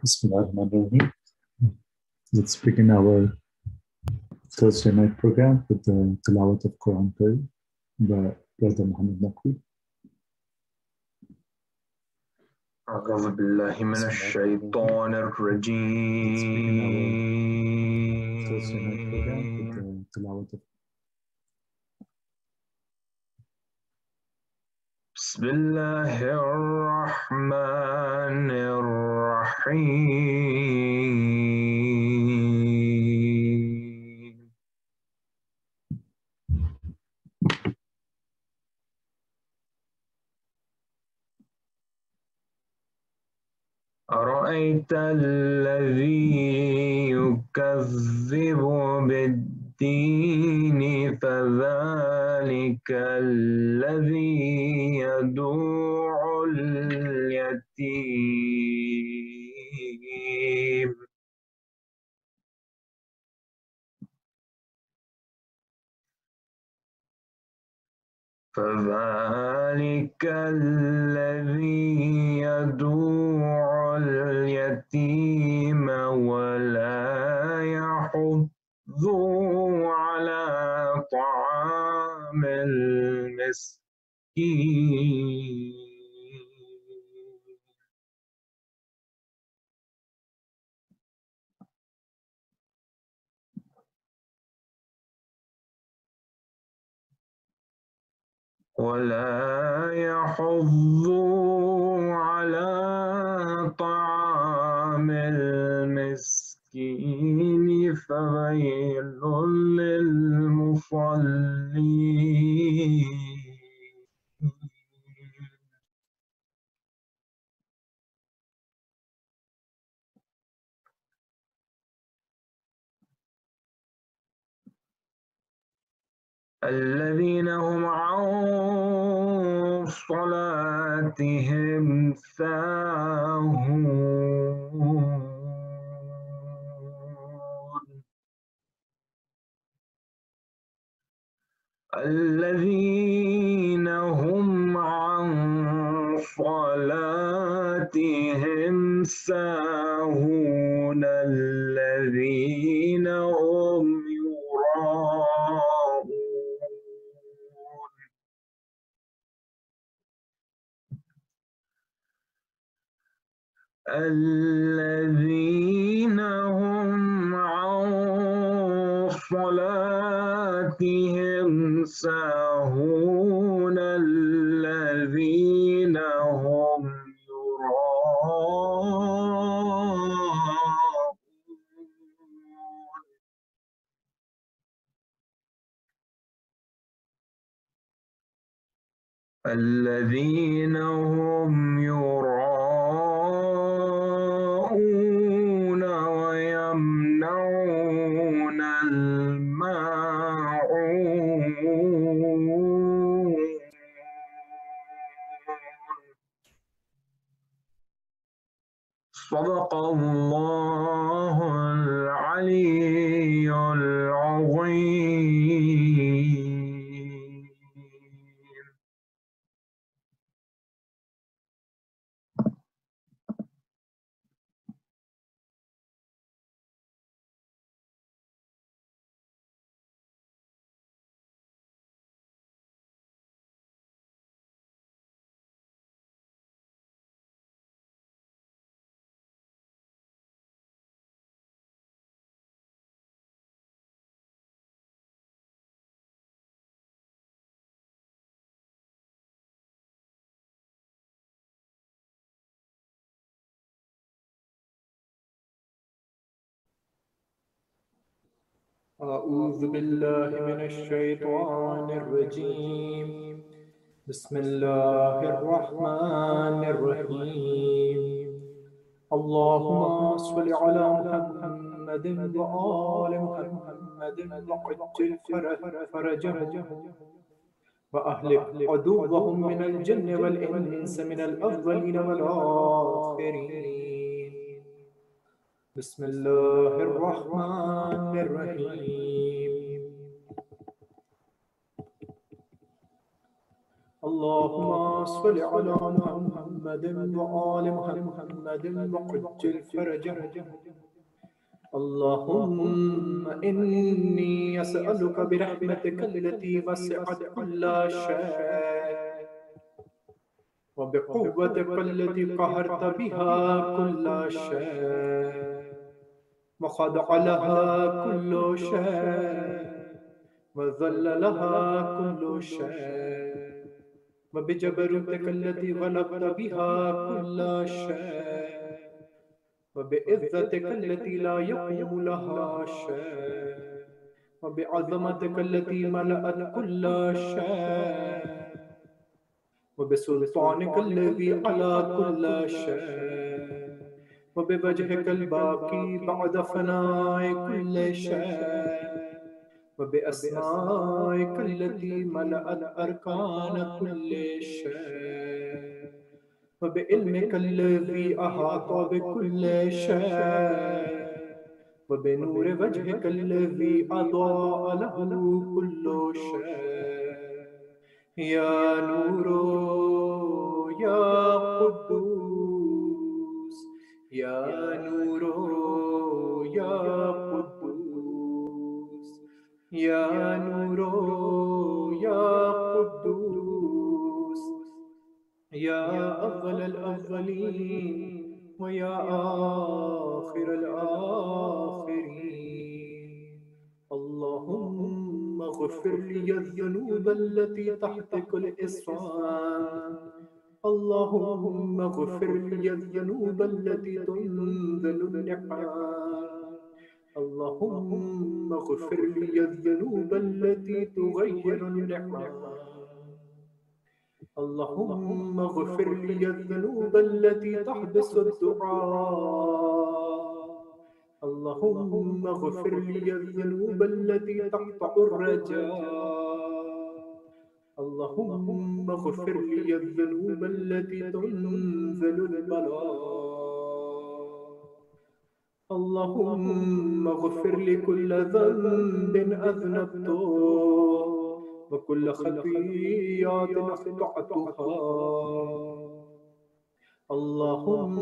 Bismillahirrahmanirrahim. Let's begin our Thursday night program with the Tilawat of Quran by Brother Muhammad Naqvi. أعوذ بالله من الشيطان الرجيم بسم الله الرحمن الرحيم أرأيت الذي يكذب بالدين فذلك الذي يدعو اليتيم فذلك الذي يدعو اليتيم ولا يحض على طعام المسكين ولا يحض على طعام المسكين فويل للمصلين الذين هم عن صلاتهم ساهون الذين هم عن صلاتهم ساهون الذين هم الذين هم عن صلاتهم ساهون الذين هم يراءون الذين هم يراءون ويمنعون الماعون صدق الله العلي العظيم. أعوذ بالله من الشيطان الرجيم بسم الله الرحمن الرحيم اللهم صل على محمد وآل محمد وعجل فرجهم وأهلك عدوهم من الجن والإنس من الأولين والآخرين بسم الله الرحمن الرحيم اللهم صل على محمد محمد وآل محمد وعجل فرجهم. اللهم إني أسألك برحمتك التي وسعت كل شيء وبقوتك التي قهرت بها كل شيء وخضع لها كل شيء وذل لها كل شيء وبجبروتك التي غلبت بها كل شيء وبعزتك التي لا يقوم لها شيء وبعظمتك التي ملأت كل شيء وبسلطانك الذي على كل شيء وبوجهك الباقي بعد فناء كل شيء وبأسمائك التي ملأت أركان كل شيء وبعلمك الذي أحاط بكل شيء وبنور وجهك الذي أضاء له كل شيء. يا نور يا قدوس يا نور يا قدوس يا نور يا قدوس يا أفضل الأفضلين ويا آخر الآخرين. اللهم اغفر لي الذنوب التي تحت كل إصفان. اللهم اغفر لي الذنوب التي تنزل النعم. اللهم اغفر لي الذنوب التي تغير النعم. اللهم اغفر لي الذنوب التي تحبس الدعاء. اللهم اغفر لي الذنوب التي تقطع الرجاء. اللهم اغفر لي الذنوب التي تنزل البلاء. اللهم اغفر لي كل ذنب أذنبته وكل خطيئة أخطأتها. اللهم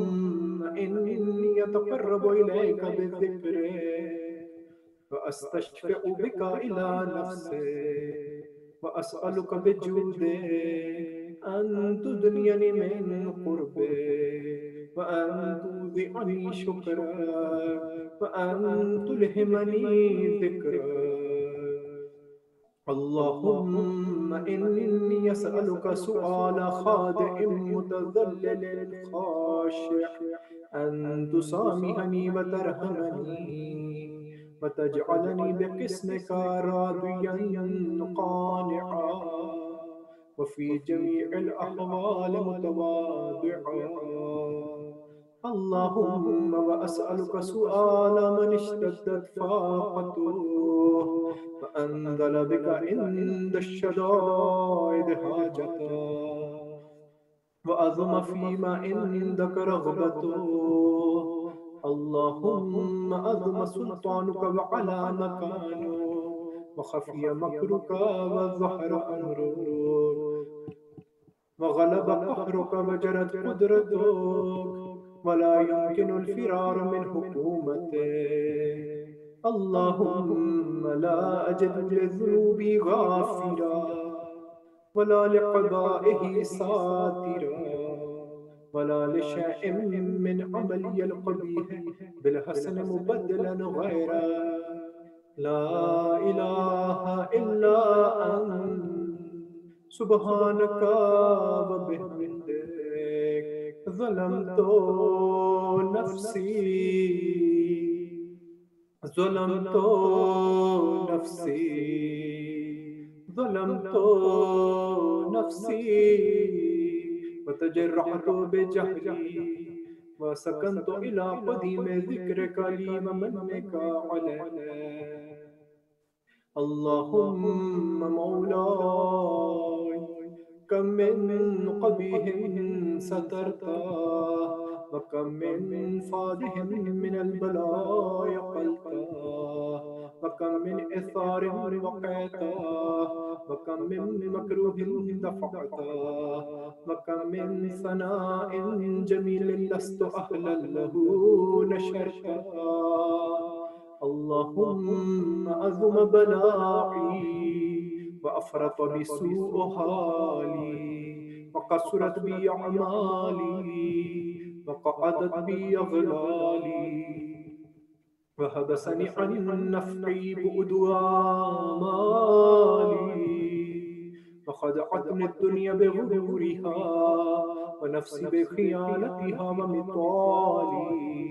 إني أتقرب إليك بالذكر وأستشفع بك إلى نفسي وأسألك بجودك أن تدنيني من قربك وأن توزعني شكرك وأن تلهمني ذكرك. اللهم إني أسألك سؤال خادع متذلل خاشع أن تسامحني وترحمني وتجعلني بقسمك راضيا قانعا وفي جميع الأحوال متواضعا. اللهم وأسألك سؤال من اشتدت فاقته وأنزل بك عند الشدائد حاجته وأظم فيما عندك رغبته. اللهم أظم سلطانك وعلى مكانه وخفي مكرك وظهر أمرك وغلب قهرك وجرت قدرتك ولا يمكن الفرار من حكومتك. اللهم لا أجد لذنوبي غافرا ولا لقبائه ساترا ولا لشيء من عملي القبيح بالحسن مبدلا غيره. لا إله إلا أنت سبحانك وبحمدك ظلمت نفسي ظلمت نفسي ظلمت نفسي وتجرعت بجهلي وسكنت إلى قديم ذكرك لي ومنك علي. اللهم مولاي كم من قبيح سترته وكم من فادح من البلاء قلته وكم من إثار وقعته وكم من مكروه دفعته وكم من ثناء جميل لست أهلا له نشرته اللهم أذم بلائي وأفرط بسوء حالي وقصرت بي أعمالي وقعدت بي أغلالي وحبسني عن نفعي بعد آمالي وخدعتني الدنيا بغرورها ونفسي بخيانتها ومطالي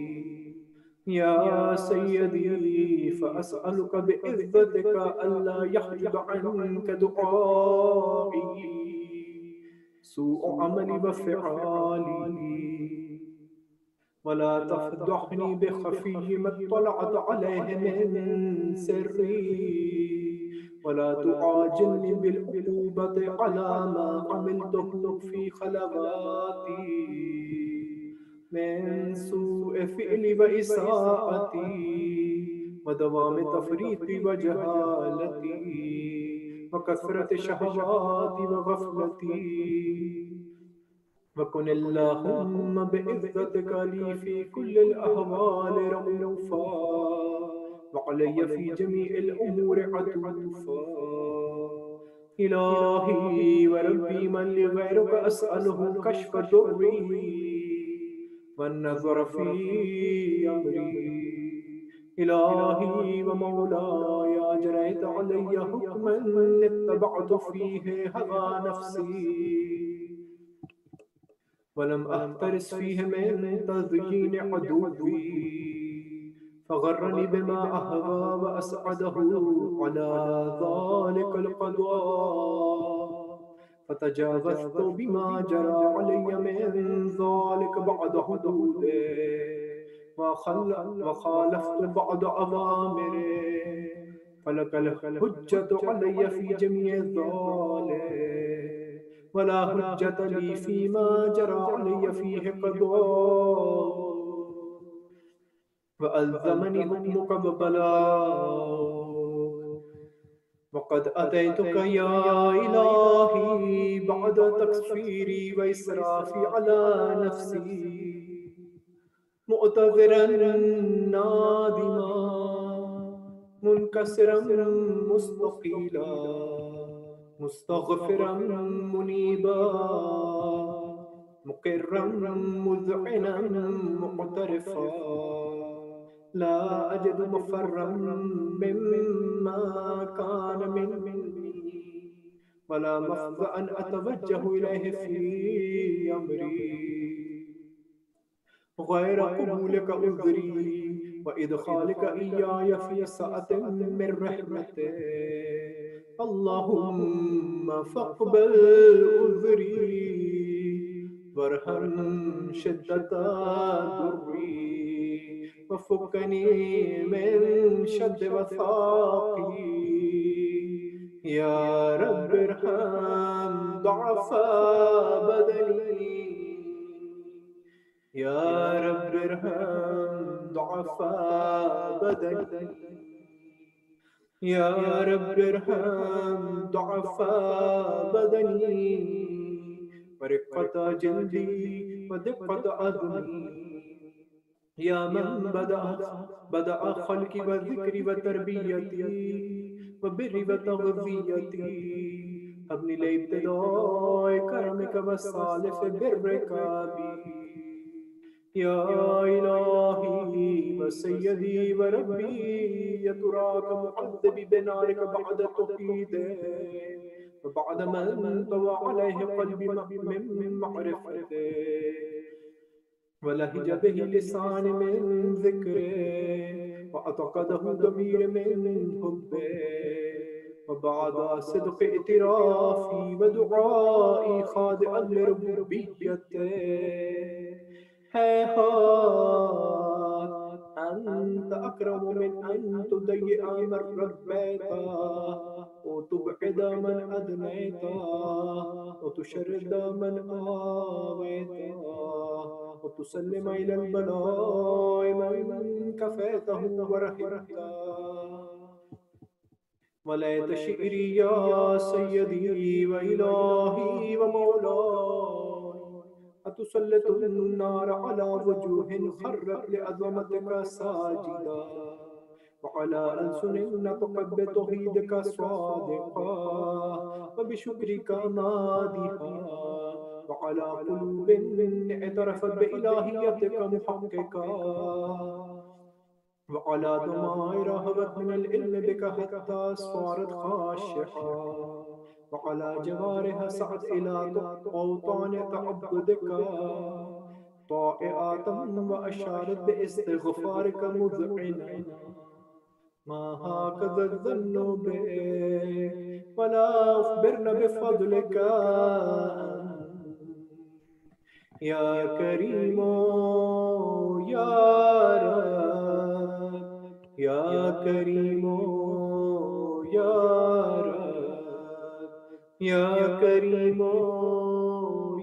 يا سيدي فأسألك بعزتك ألا يحجب عنك دعائي سوء عملي وفعالي ولا تفضحني بخفي ما اطلعت عليه من سري ولا تعاجلني بالعقوبة على ما عملته في خلواتي من سوء فعلي وإساءتي ودوام تفريطي وجهالتي وكثرة شهواتي وغفلتي وكن اللهم بعزتك لي في كل الأهوال رؤوفا وعلي في جميع الأمور عطوفا إلهي وربي من لغيرك أسأله كشف ضري والنظر في أمري إلهي ومولاي أجريت علي حكما اتبعت فيه هوى نفسي ولم أحترس فيه من تزيين عدوي فغرني بما أهوى وأسعده على ذلك القضاء فتجاوزت بما جرى علي من ذلك بعد حدوده وخالفت بعد أوامره فلك الحجة علي في جميع ذلك ولا حجة لي فيما جرى علي فيه قضاء وألزمني حكمك ببلاغ وقد أتيتك يا إلهي بعد تقصيري وإسرافي على نفسي مؤتذرا نادما منكسرا مستقيلا مستغفرا منيبا مقرا مذعنا معترفا لا أجد مفرا مما كان مني ولا مفزعا أتوجه إليه في أمري غير قبولك عذري وإدخالك إياي في سعة من رحمتك اللهم فاقبل عذري وارحم شدة ضري وفكني من شد وثاقي يا رب ارحم ضعفاء بدني يا رب ارحم ضعفاء بدني يا رب ارحم ضعفاء بدني ورقة جلدي ودقة عظمي يا من بدأ خلقي وذكري وتربيتي وبر وتغذيتي ابني لابتداء كرمك وصالح برك بي يا إلهي وسيدي وربي يتراك معذب بنارك بعد توحيده وبعد ما انطوى عليه قلبي من معرفته ولهج به لسان من ذكره وأعتقده ضمير من حبه وبعد صدق اعترافي ودعائي خاضعا لربوبيته هيهات أنت أكرم من أن تضيع من ربيت وتبعد من أدنيت وتشرد من آويت وتسلم إلى البلاء من كفيته ورحمته वलैत शि'री या सय्यदी व इलाही व मौलाई अतुसल्लितुन नार अला वजूहिन खर्रत लिअज़मतिका साजिदा वअला अल्सुनिन नतक़त बितौहीदिका स्वादिक़ा वबिशुक्रिका मादिहा वअला क़ुलूबिन इतरफ़त बिइलाहियतिका मुहक़्क़िक़ा वअला दुमाए रहबत मिनल इल्म बिका हत्ता स्वारत ख़ाशिआ वअला जवारिह सअद इला औतान तअब्बुदिका ताइआतम व अशारत बिइस्तिग़फ़ारिका मुज़अिना मा हाकज़ा ज़न्नु बि वला उख़बिरना बिफ़ज़लिका या करीमो या रब या करीमो या रब या करीमो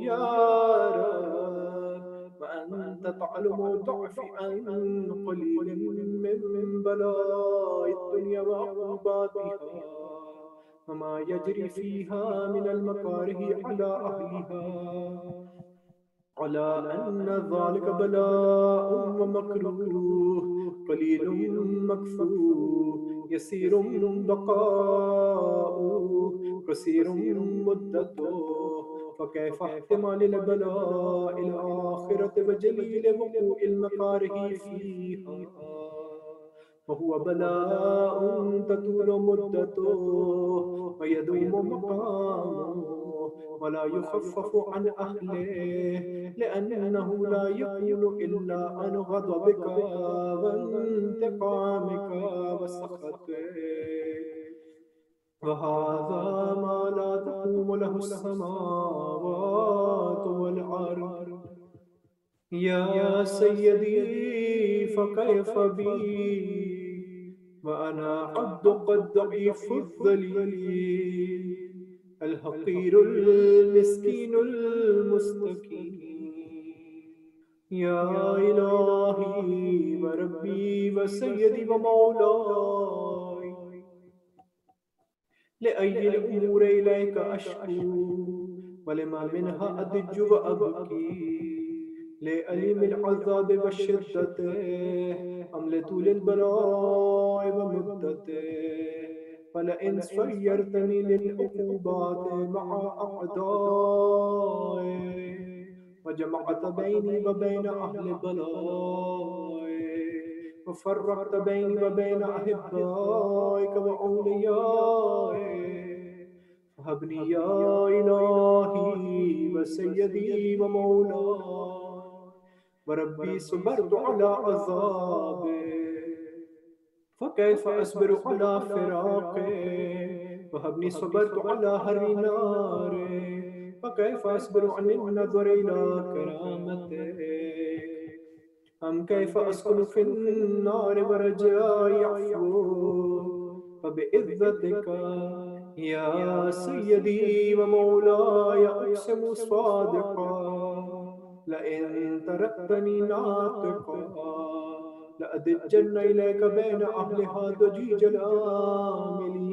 या रब वअन्त तअलमु ضعफी अन क़लीलिन मिन बलाइ दुनिया व अक़ूबातिहा वमा यजरी फ़ीहा मिनल मकारिहि अला अहलिहा अला अन्न ज़ालिका बलाउन व मकरूह क़लीलुन मकफ़ूह यसीरुन बक़ाउह कसीरुन मुद्दतुह फ़कैफ़ इह्तिमालिल बलाइल आख़िरति व जलील वक़ूइल मकारिहि फ़ीहा वहुव बलाउन ततूलु मुद्दतुह व यदूमु मक़ामुह वला युख़फ़फ़ु अन अहलिहि लिअन्नहु ला यकूनु इल्ला अन ग़ज़बिका व इंतिक़ामिका व सख़तिक व हाज़ा मा ला तक़ूमु लहु अस्समावातु वल अर्द या सय्यदी फ़कैफ़ बी व अना अब्दु क़द ज़ईफ़ु ज़लील الحقير المسكين المستكين يا إلهي وربي وسيدي ومولاي لأي الأمور إليك أشكو ولما منها أضج وأبكي لألم العذاب والشدة أم لطول البلاء ومدته فلئن صيرتني للعقوبات مع أعدائي وجمعت بيني وبين أهل بلائي وفرقت بيني وبين أحبائك وأوليائي فهبني يا إلهي وسيدي ومولاي وربي صبرت على عذابي فكيف أصبر على فراقي وهبني صبرت على هر ناري فكيف أصبر عن النظر إلى كرامتك أم كيف أسكن في النار ورجاء عفوك فبعزتك يا سيدي ومولاي أقسم صادقا لئن تركتني ناطقا لأدجن إليك بين أهلها ضجيج الآملين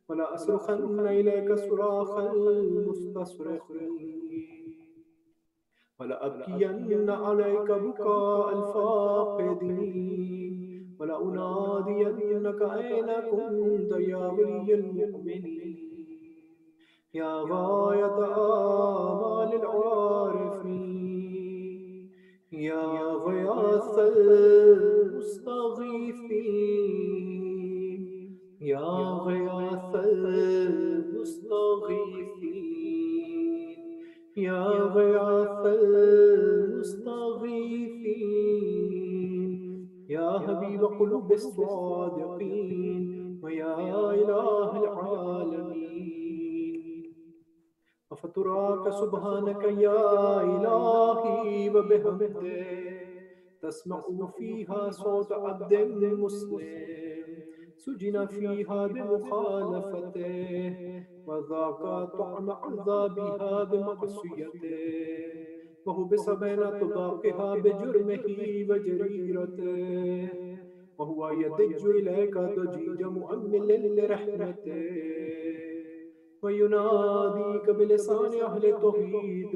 ولا أصرخن إليك صراخ المستصرخين ولا أبكين عليك بكاء الفاقدين ولا أنادينك أين كنت يا ولي المؤمنين يا غاية آمال العارفين يا غياث المستغيثين يا غياث المستغيثين يا غياث المستغيثين يا حبيب قلوب الصادقين ويا إله العالمين أفتراك سبحانك يا إلهي وبحمدك تسمع فيها صوت عبد مسلم سجن فيها بمخالفته وذاق طعم عذابها بمعصيته وهبس بين طباقها بجرمه وجريرته وهو يدج إليك ضجيج مؤمل لرحمته ويناديك بلسان أهل التوحيد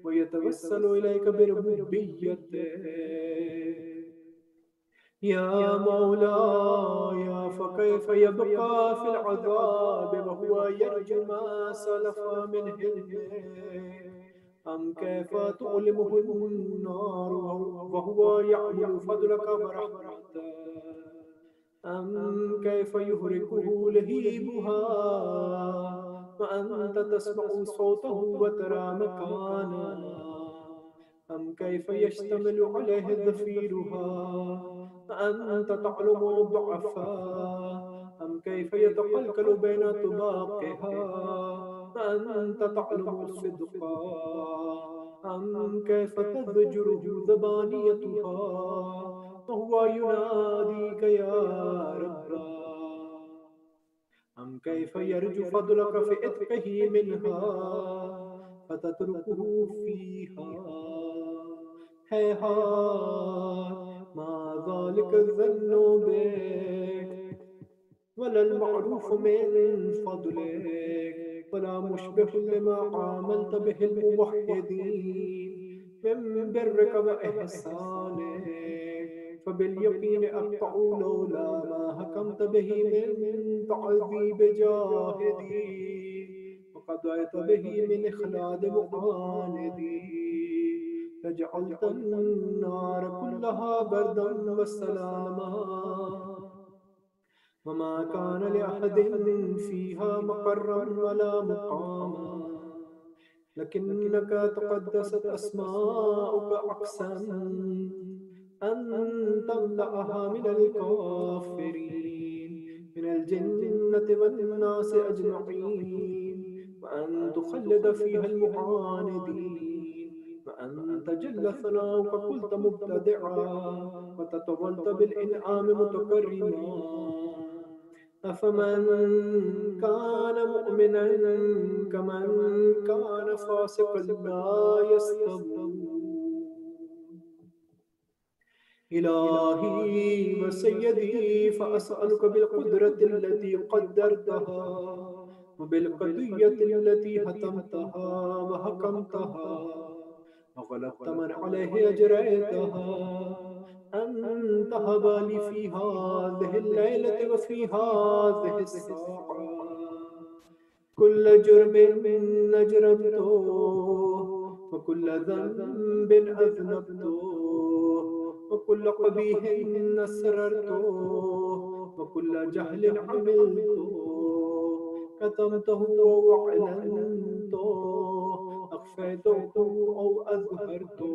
ويتوسل إليك بربوبيته يا مولاي فكيف يبقى في العذاب وهو يرجو ما سلف من حلمه أم كيف تؤلمه النار وهو يعمل فضلك ورحمتك أم كيف يهرقه لهيبها وأنت تسمع صوته وترى مكانه أم كيف يشتمل عليه ضفيرها فأنت تعلم ضعفها أم كيف يتقلقل بين طباقها فأنت تعلم صدقا أم كيف تزجره ذبانيتها وهو يناديك يا رب أم كيف يرجو فضلك في إتقه منها فتتركه فيها هيهات ما ذلك الظن بك ولا المعروف من فضلك ولا مشبه لما عاملت به الموحدين من برك وإحسانك فباليقين أقطع لولا ما حكمت به من تعذيب جاهدي وقضيت به من إخلاد معاندي فجعلت النار كلها بردا وسلاما وما كان لأحد فيها مقرا ولا مقاما لكنك تقدست أسماؤك عكسا أن تملأها من الكافرين من الجنة والناس أجمعين وأن تخلد فيها المعاندين وأن تجل ثناؤك قلت مبتدعا وتطولت بالإنعام متكرما أفمن كان مؤمنا كمن كان فاسقا لا يستوون إلهي وسيدي فأسألك بالقدرة التي قدرتها وبالقضية التي هتمتها وحكمتها وغلبت من عليه أجريتها أن تهب لي في هذه الليلة وفي هذه الساعة كل جرم أجرمته وكل ذنب أذنبته وكل قبيح أسررته وكل جهل عملته كتمته وأعلنته أخفيته أو أظهرته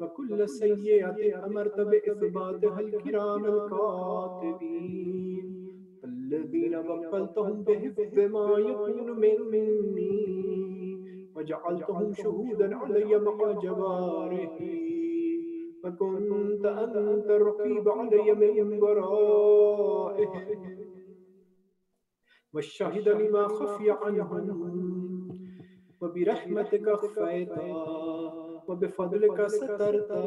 وكل سيئة أمرت بإثباتها الكرام الكاتبين الذين وكلتهم بحفظ ما يكون مني وجعلتهم شهودا علي مع جوارحي فكنت أنت الرقيب علي من ورائهم والشاهد لما خفي عنهم وبرحمتك أخفيتا وبفضلك سترتا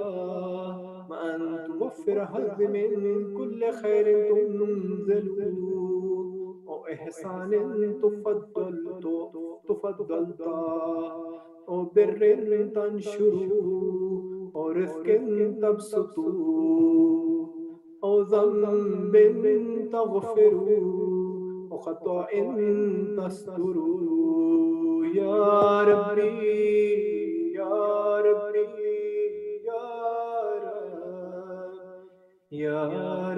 وأن توفر هذ من كل خير تنزل وإحسان تفضلتا وبر تنشر ورزق تبسط وذنب تغفر وخطأ تستر يا ربي يا ربي يا ربي يا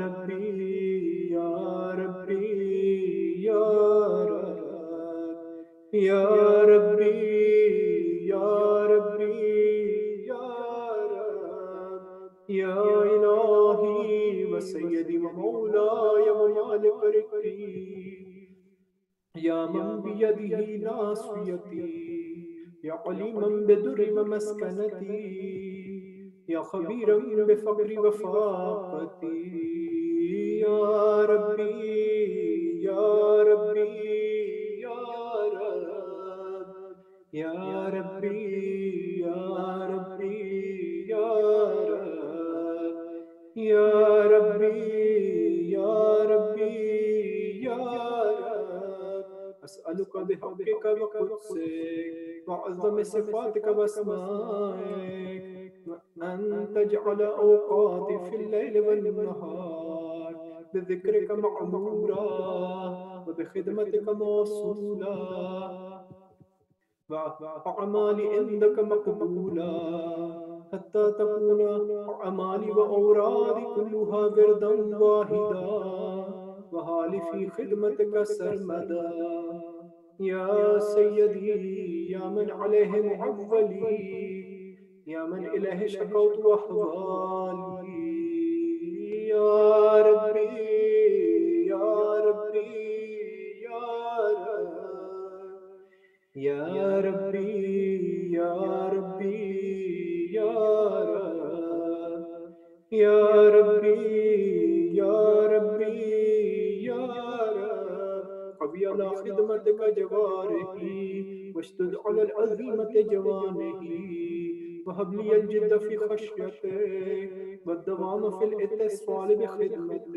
ربي يا ربي يا ربي يا ربي يا ربي يا إلهي وسيدي ومولاي ومالك ركبي يا من بيده ناصيتي يا عليما بدر ومسكنتي يا خبيرا بفقري وفاقتي يا ربي يا ربي يا رب يا ربي يا ربي يا رب يا أسألك بحقك وقدسك وعظم صفاتك وأسمائك أن تجعل أوقاتي في الليل والنهار بذكرك معمورا وبخدمتك موصولا وأعمالي عندك مقبولا حتى تكون أعمالي وأورادي كلها وردا واحدا وحالي في خدمتك سرمدا يا سيدي يا من عليه معولي يا من إليه شكوت وأحوالي يا ربي يا ربي يا ربي يا ربي يا رب يا ربي يا ربي يا رب قوي على خدمتك جوارحي واشدد على العزيمة جوانحي وهب لي الجد في خشيتك والدوام في الاتصال بخدمتك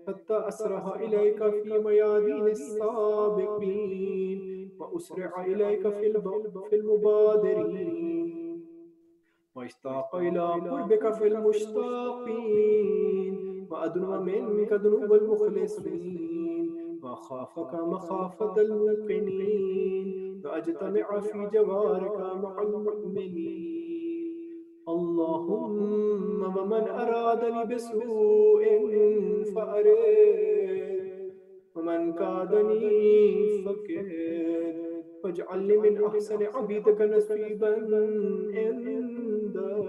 حتى أسرح إليك في ميادين السابقين وأسرع إليك في المبادرين واشتاق إلى قربك في المشتاقين وأدنو منك دنو المخلصين وأخافك مخافة الموقنين وأجتمع في جوارك مع المؤمنين اللهم ومن أرادني بسوء فأرد ومن كادني فكد واجعلني من أحسن عبيدك نصيبا عندك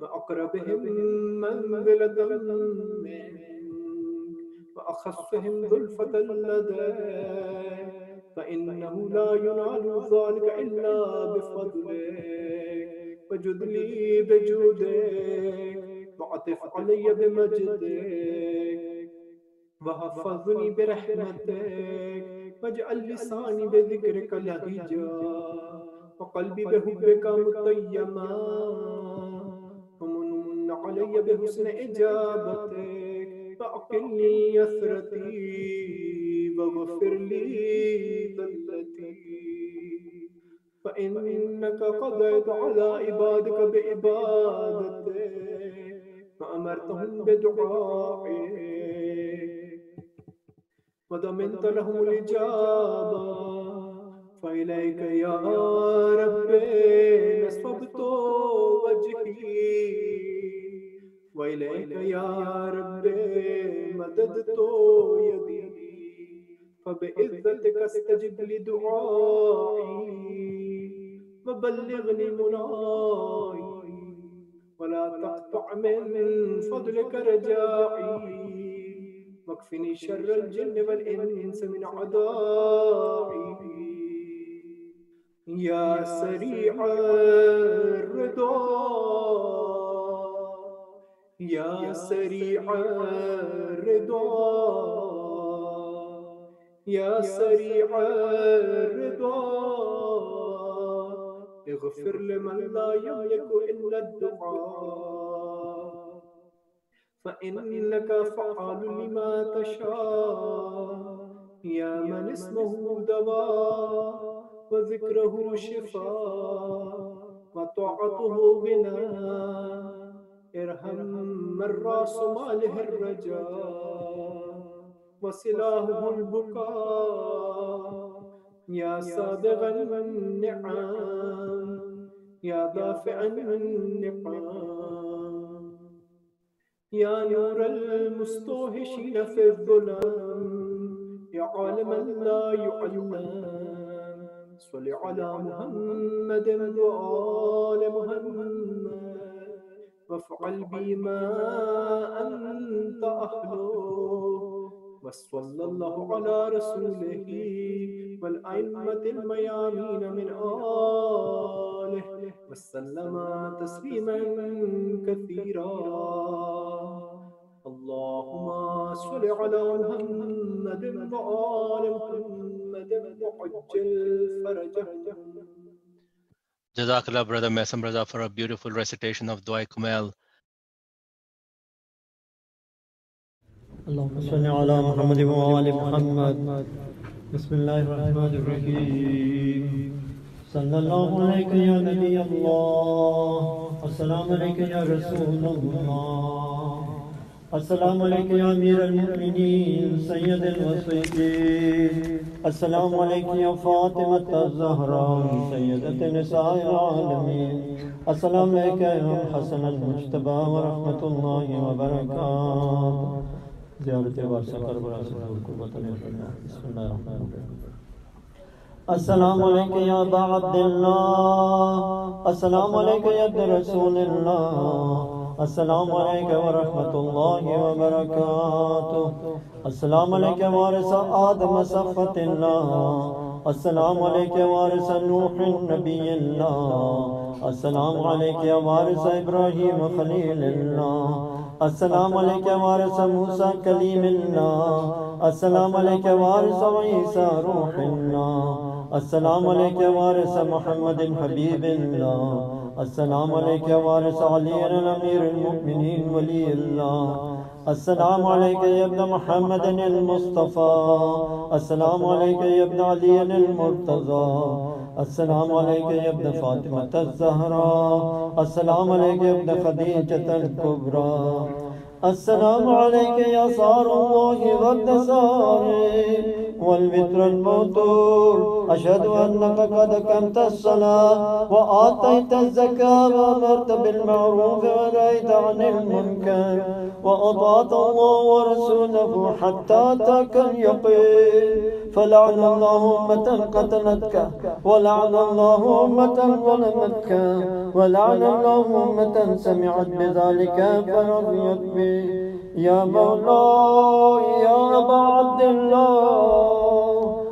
وأقربهم منزلة منك وأخصهم زلفة لديك فإنه لا ينال ذلك إلا بفضلك فجد لي بجودك وعطف علي بمجدك وحفظني برحمتك واجعل لساني بذكرك لهجا وقلبي بحبك متيما ومن علي بحسن إجابتك فأقلني يثرتي واغفر لي ذلتي فإنك قضيت على عبادك بعبادتك فأمرتهم بدعائك وضمنت لهم الإجابة فإليك يا ربي نصبت وجهي وإليك يا ربي مددت يدي فبعزتك استجب لدعائي وبلغني مناي ولا تقطع من فضلك رجائي واكفني شر الجن والإنس من عدائي يا سريع الرضا يا سريع الرضا يا سريع الرضا اغفر لمن لا يملك إلا الدعاء فإنك فعال لما تشاء يا من اسمه دواء وذكره شفاء وطاعته غنى ارحم من راس ماله الرجاء وسلاحه البكاء يا سابغ النعم يا دافع النقام يا نور المستوحشين في الظلام يا عالما لا يعلم صل على محمد وآل محمد وافعل بما أنت أهله وصلى الله على رسوله والأئمة الميامين من آله وسلم تسليما كثيرا اللهم صل على محمد وآل محمد وعجل فرجهم. Jazakallah, Brother Mesam Raza, for a beautiful recitation of Dua Kumail. اللهم صل على محمد وآل محمد بسم الله الرحمن الرحيم صلى الله عليك يا نبي الله السلام عليك يا رسول الله السلام عليك يا أمير المؤمنين سيد الوصيين السلام عليك يا فاطمة الزهراء سيدة نساء العالمين السلام عليك يا حسن المجتبى ورحمة الله وبركاته زيارة وارث كربلاء بسم الله الرحمن الرحيم السلام عليك يا أبا عبد الله السلام عليك يا ابن رسول الله السلام عليك ورحمة الله وبركاته السلام عليك وارث آدم صفة الله السلام عليك وارث نوح نبي الله السلام عليك يا وارث إبراهيم خليل الله السلام عليك وارث موسى كليم الله السلام عليك وارث عيسى روح الله السلام عليك وارث محمد حبيب الله السلام عليك وارث علي الأمير المؤمنين ولي الله السلام عليك يا ابن محمد المصطفى السلام عليك يا ابن علي المرتضى السلام عليك يا ابن فاطمة الزهراء السلام عليك يا ابن خديجة الكبرى السلام عليك يا صار الله والدساري والمتر الموتور أشهد أنك قد قمت الصلاة وآتيت الزكاة وأمرت بالمعروف ونهيت عن المنكر وأطعت الله ورسوله حتى أتاك اليقين فلعن الله أمة قتلتك ولعن الله أمة ظلمتك ولعن الله أمة سمعت بذلك فرضيت به يا مولاي يا أبا عبد الله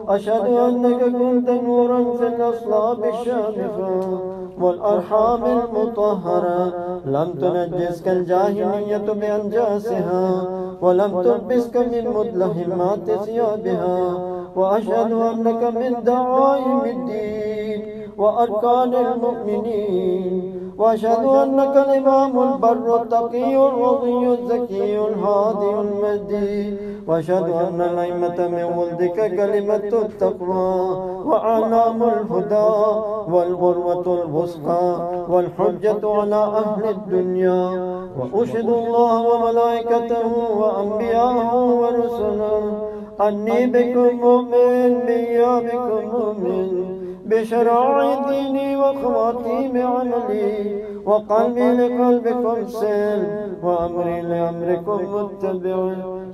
أشهد أنك كنت نورا في الأصلاب الشامخة والأرحام المطهرة لم تنجسك الجاهلية بأنجاسها ولم تلبسك من مدلهمات ثيابها وأشهد أنك من دعائم الدين وأركان المؤمنين وأشهد أنك الإمام البر التقي الرضي الزكي الهادي المهدي وأشهد أن الأئمة من ولدك كلمة التقوى وأعلام الهدى والغروة الوسطى والحجة على أهل الدنيا وأشهد الله وملائكته وأنبياءه ورسله أني بكم مؤمن بكم مؤمن بشرائع ديني وخواتيم عملي وقلبي لقلبكم سل وأمري لأمركم متبع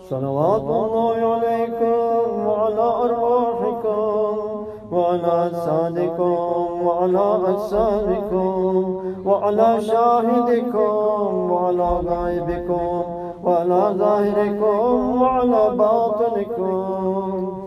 صلوات الله عليكم وعلى أرواحكم وعلى أجسادكم وعلى أجسامكم وعلى شاهدكم وعلى غائبكم وعلى ظاهركم وعلى باطنكم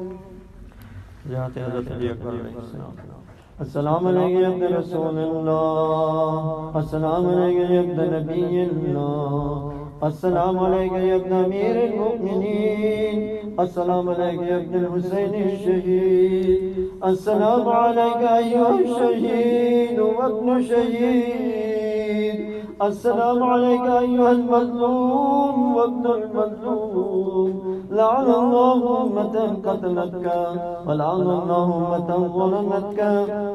السلام عليك يا ابن رسول الله السلام عليك يا ابن نبي الله السلام عليك يا ابن أمير المؤمنين السلام عليك يا ابن الحسين الشهيد السلام عليك أيها الشهيد وابن شهيد السلام عليك أيها المظلوم وابن المظلوم لعن الله أمة قتلتك ولعن الله أمة ظلمتك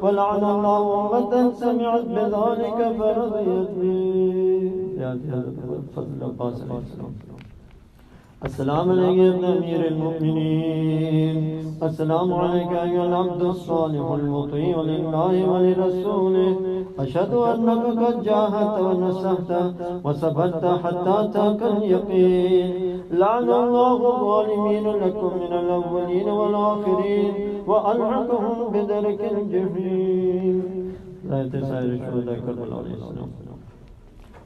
ولعن الله أمة سمعت بذلك فرضيت به يا فضل عباس عليه السلام السلام عليك يا ابن أمير المؤمنين السلام عليك أيها العبد الصالح المطيع لله ولرسوله أشهد أنك قد جاهدت ونصحت وصبرت حتى أتاك اليقين لعن الله الظالمين لكم من الأولين والآخرين وألحقهم بدرك الجحيم لا يتسائر الشهداء كربلاء عليه السلام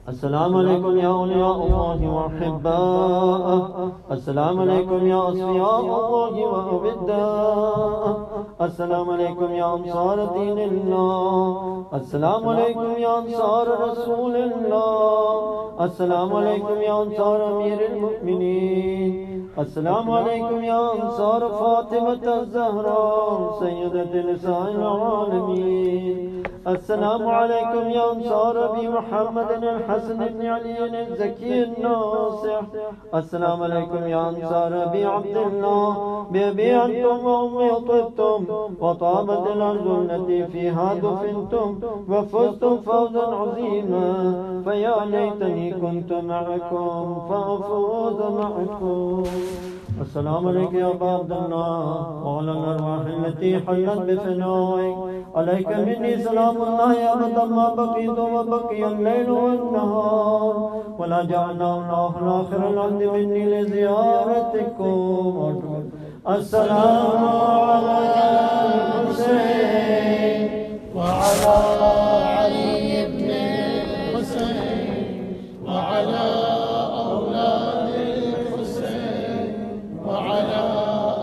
السلام عليكم يا أولياء الله وأحباءه السلام عليكم يا أصفياء الله وأبداءه السلام عليكم يا أنصار دين الله السلام عليكم يا أنصار رسول الله السلام عليكم يا أنصار أمير المؤمنين السلام عليكم يا أنصار فاطمة الزهراء سيدة نساء العالمين السلام عليكم يا أنصار أبي محمد الحسن بن علي الزكي الناصح. السلام عليكم يا أنصار أبي عبد الله بأبي أنتم وأمي طبتم وطابت الأرض التي فيها دفنتم وفزتم فوزا عظيما، فيا ليتني كنت معكم فأفوز معكم. السلام عليك يا أبا عبد الله وعلى الأرواح التي حلت بفنائك. عليك مني سلام الله أبدا ما بقيت وبقي الليل والنهار، ولا جعلنا الله آخر العهد مني لزيارتكم. السلام على الحسين وعلى علي بن الحسين وعلى أولاد الحسين وعلى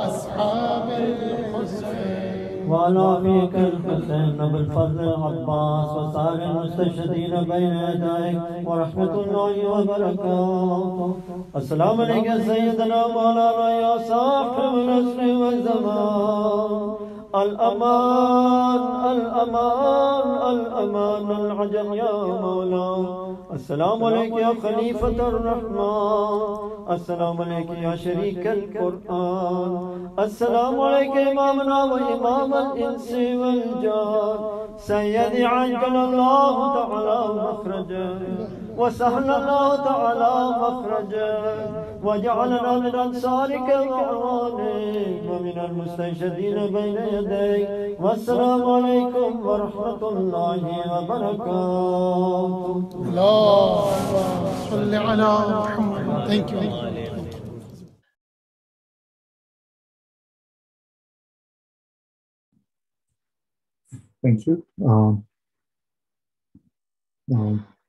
أصحاب الحسين وعلى فيك الحسين بالفضل العباس وسائر المستشهدين بين يديك ورحمة الله وبركاته. السلام عليك يا سيدنا مولانا يا صاحب العصر والزمان. الأمان الأمان الأمان العجل يا مولانا. السلام عليك يا خليفة الرحمن. السلام عليك يا شريك القرآن. السلام عليك إمامنا وإمام الإنس والجان. سيدي عجل الله تعالى مخرجا وسهل الله تعالى مخرجا وجعلنا من أنصارك وأعوانك ومن المستشهدين بين يديك. والسلام عليكم ورحمة الله وبركاته. اللهم صل على محمد. Thank you. Thank you.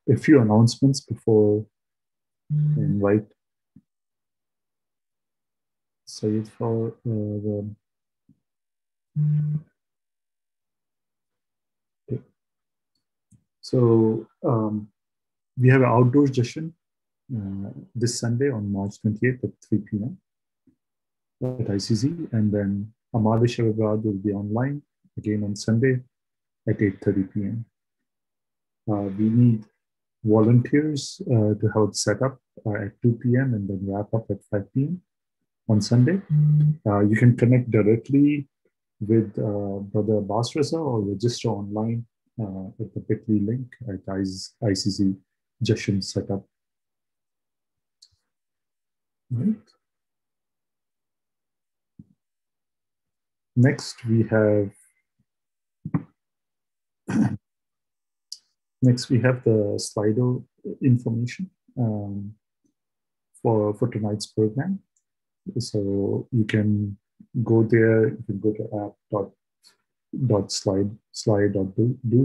A few announcements before I invite Sayed for the. Okay. So we have an outdoor session this Sunday on March 28th at 3 p.m. at ICZ, and then Amar Shababad will be online again on Sunday at 8:30 p.m. We need volunteers to help set up at 2 p.m. and then wrap up at 5 p.m. on Sunday. You can connect directly with Brother Abbas Raza or register online at the bit.ly link at ICZ Channel setup. Right. Next, we have the Slido information for tonight's program. So you can go there. You can go to app.slide.do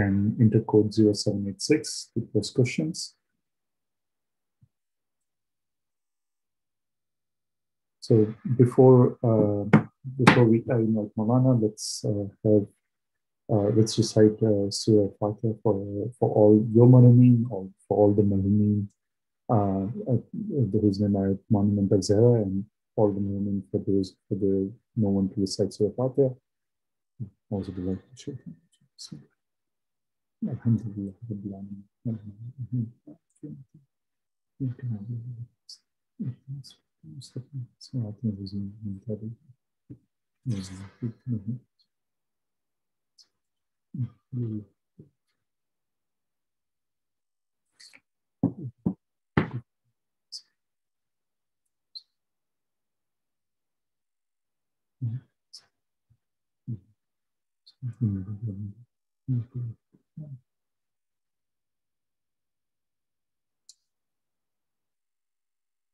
and enter code 0786 to post questions. So before we invite Maulana, let's recite Surah Fatiha for all your Marumeen, or for all the Marumeen whose name are Monument of Zahra, and all the Marumeen for the no one to recite Surah Fatiha. Also the right to Alhamdulillah.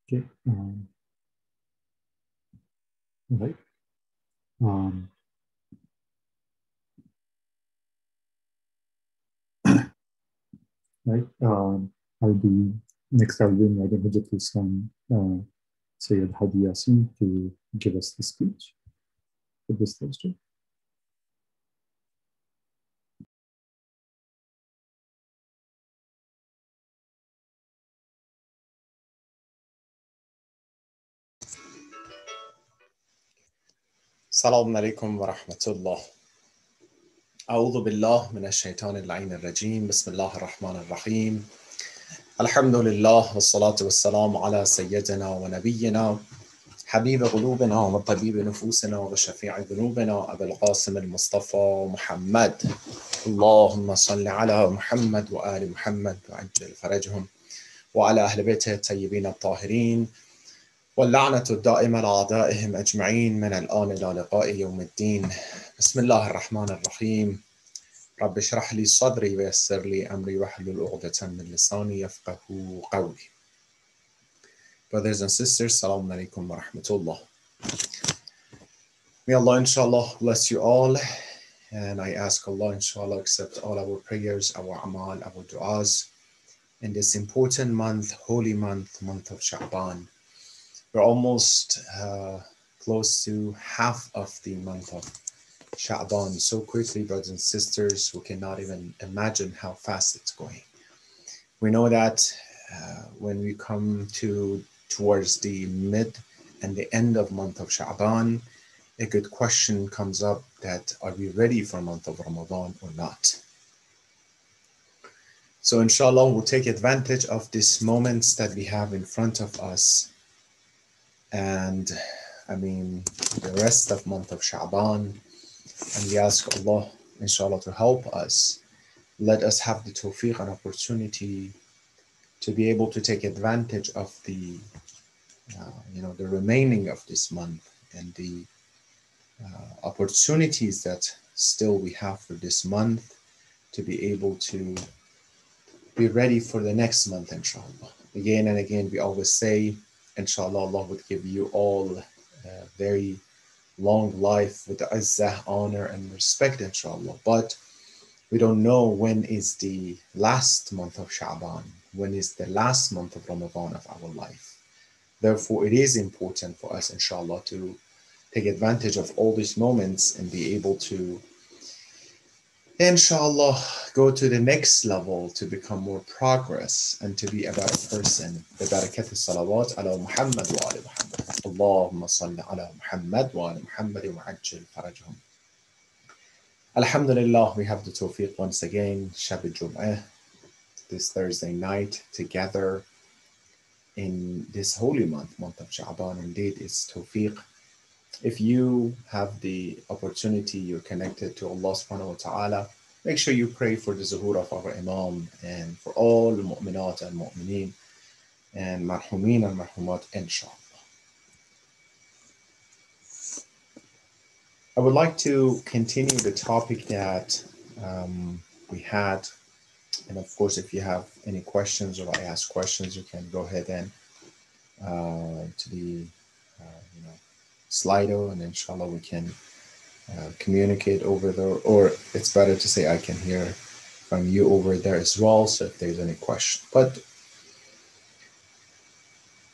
Okay. Right. Right. I'll be inviting Hujjatul Islam Sayyid Hadi Yasin to give us the speech for this Thursday. Assalamu alaikum wa rahmatullah. أعوذ بالله من الشيطان اللعين الرجيم بسم الله الرحمن الرحيم الحمد لله والصلاة والسلام على سيدنا ونبينا حبيب قلوبنا وطبيب نفوسنا وشفيع ذنوبنا أبي القاسم المصطفى محمد اللهم صل على محمد وآل محمد وعجل فرجهم وعلى أهل بيته الطيبين الطاهرين واللعنة الدائمة لأعدائهم أجمعين من الآن إلى لقاء يوم الدين. بسم الله الرحمن الرحيم. رب اشرح لي صدري ويسر لي أمري واحلل عقدة من لساني يفقهوا قولي. Brothers and sisters, Assalamu alaikum wa rahmatullah. May Allah inshallah bless you all, and I ask Allah inshallah accept all our prayers, our amal, our du'as in this important month, holy month, month of Sha'ban. We're almost close to half of the month of Sha'ban. So quickly, brothers and sisters, we cannot even imagine how fast it's going. We know that when we come towards the mid and the end of month of Sha'ban, a good question comes up that are we ready for month of Ramadan or not? So inshallah, we'll take advantage of these moments that we have in front of us. And I mean, the rest of month of Sha'ban, and we ask Allah, inshallah, to help us. Let us have the tawfiq and opportunity to be able to take advantage of the, the remaining of this month and the opportunities that still we have for this month to be able to be ready for the next month, inshallah. Again and again, we always say, inshallah, Allah would give you all very long life with the izzah, honor, and respect, inshallah. But we don't know when is the last month of Sha'ban, when is the last month of Ramadan of our life. Therefore, it is important for us, inshallah, to take advantage of all these moments and be able to, inshallah, go to the next level to become more progress and to be a better person. ببركة الصلوات على محمد وآل محمد. اللهم صل على محمد وآل محمد وعجل فرجهم. Alhamdulillah, we have the tawfiq once again, Shab al-Jum'ah, this Thursday night, together in this holy month, month of Sha'ban. Indeed, it's tawfiq. If you have the opportunity, you're connected to Allah subhanahu wa ta'ala, make sure you pray for the zuhur of our Imam and for all the mu'minat and mu'mineen and marhumin and marhumat, inshallah. I would like to continue the topic that we had. And of course, if you have any questions or I ask questions, you can go ahead and to the Slido, and inshallah we can communicate over there, or it's better to say I can hear from you over there as well, so if there's any question. But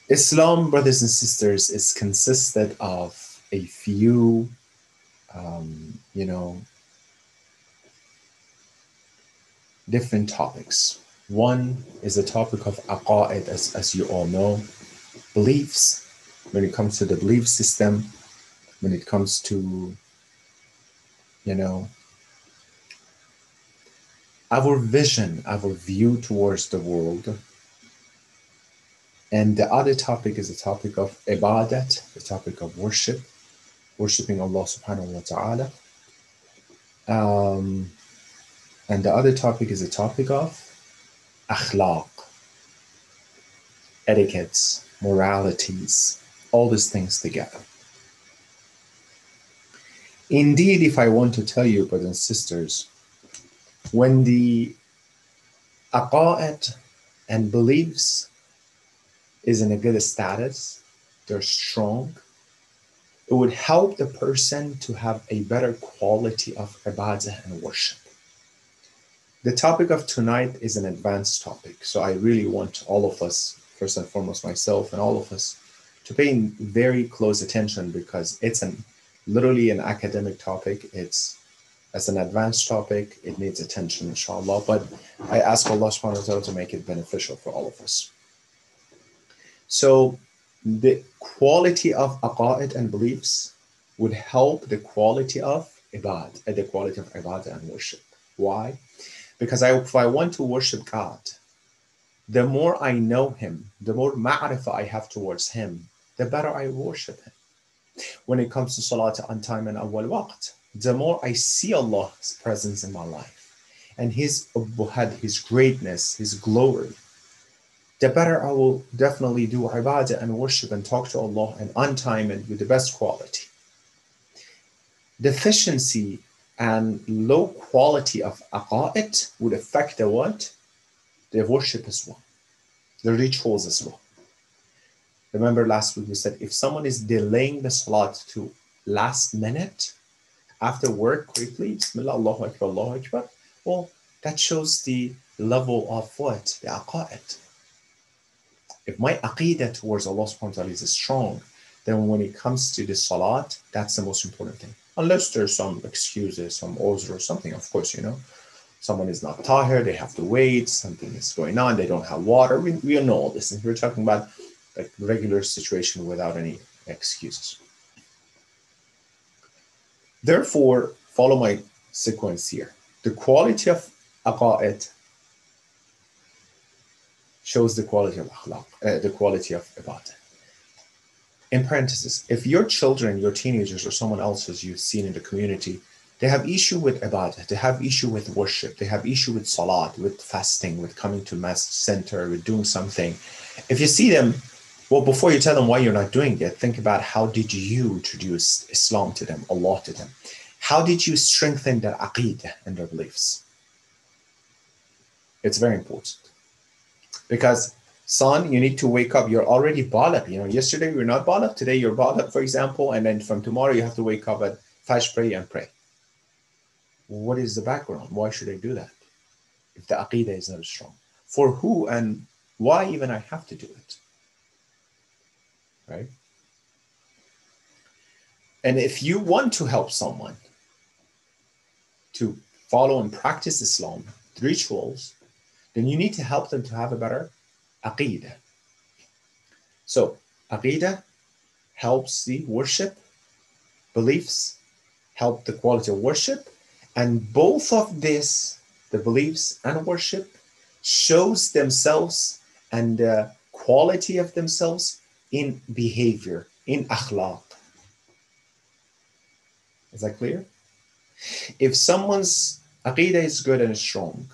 Islam, brothers and sisters, is consisted of a few different topics. One is the topic of aqa'id, as you all know, beliefs. When it comes to the belief system, when it comes to, our vision, our view towards the world. And the other topic is the topic of ibadat, the topic of worshiping Allah subhanahu wa ta'ala. And the other topic is the topic of akhlaq, etiquettes, moralities, all these things together. Indeed, if I want to tell you, brothers and sisters, when the aqa'id and beliefs is in a good status, they're strong, it would help the person to have a better quality of ibadah and worship. The topic of tonight is an advanced topic, so I really want all of us, first and foremost myself and all of us, to pay very close attention, because it's literally an academic topic. As an advanced topic, it needs attention, inshallah. But I ask Allah subhanahu wa ta'ala to make it beneficial for all of us. So the quality of aqa'id and beliefs would help the quality of the quality of ibadah and worship. Why? Because if I want to worship God, the more I know Him, the more ma'rifah I have towards Him, the better I worship Him. When it comes to salat on time and awwal waqt, the more I see Allah's presence in my life and His ubuhad, His greatness, His glory, the better I will definitely do ibadah and worship and talk to Allah and on time and with the best quality. Deficiency and low quality of aqa'id would affect the what? The worship as well, the rituals as well. Remember last week we said if someone is delaying the salat to last minute after work quickly, Bismillah, Allahu Akbar, Allahu Akbar, well, that shows the level of what? The aqa'id. If my aqidah towards Allah subhanahu wa ta'ala is strong, then when it comes to the salat, that's the most important thing. Unless there's some excuses, some uzr or something, of course, you know. Someone is not tahir, they have to wait, something is going on, they don't have water. We know all this. And we're talking about like regular situation without any excuses. Therefore, follow my sequence here. The quality of aqa'id shows the quality of akhlaq, the quality of ibadah. In parentheses, if your children, your teenagers, or someone else as you've seen in the community, they have issue with ibadah, they have issue with worship, they have issue with salat, with fasting, with coming to mass center, with doing something. If you see them, well, before you tell them why you're not doing it, think about how did you introduce Islam to them, Allah to them? How did you strengthen their aqidah and their beliefs? It's very important. Because, son, you need to wake up. You're already baligh. You know, yesterday you were not baligh. Today you're baligh, for example. And then from tomorrow you have to wake up at Fajr prayer and pray. What is the background? Why should I do that? If the aqidah is not strong. For who and why even I have to do it? Right? And if you want to help someone to follow and practice Islam, the rituals, then you need to help them to have a better aqidah. So, aqidah helps the worship, beliefs help the quality of worship, and both of this, the beliefs and worship, shows themselves and the quality of themselves in behavior, in akhlaq. Is that clear? If someone's aqidah is good and strong,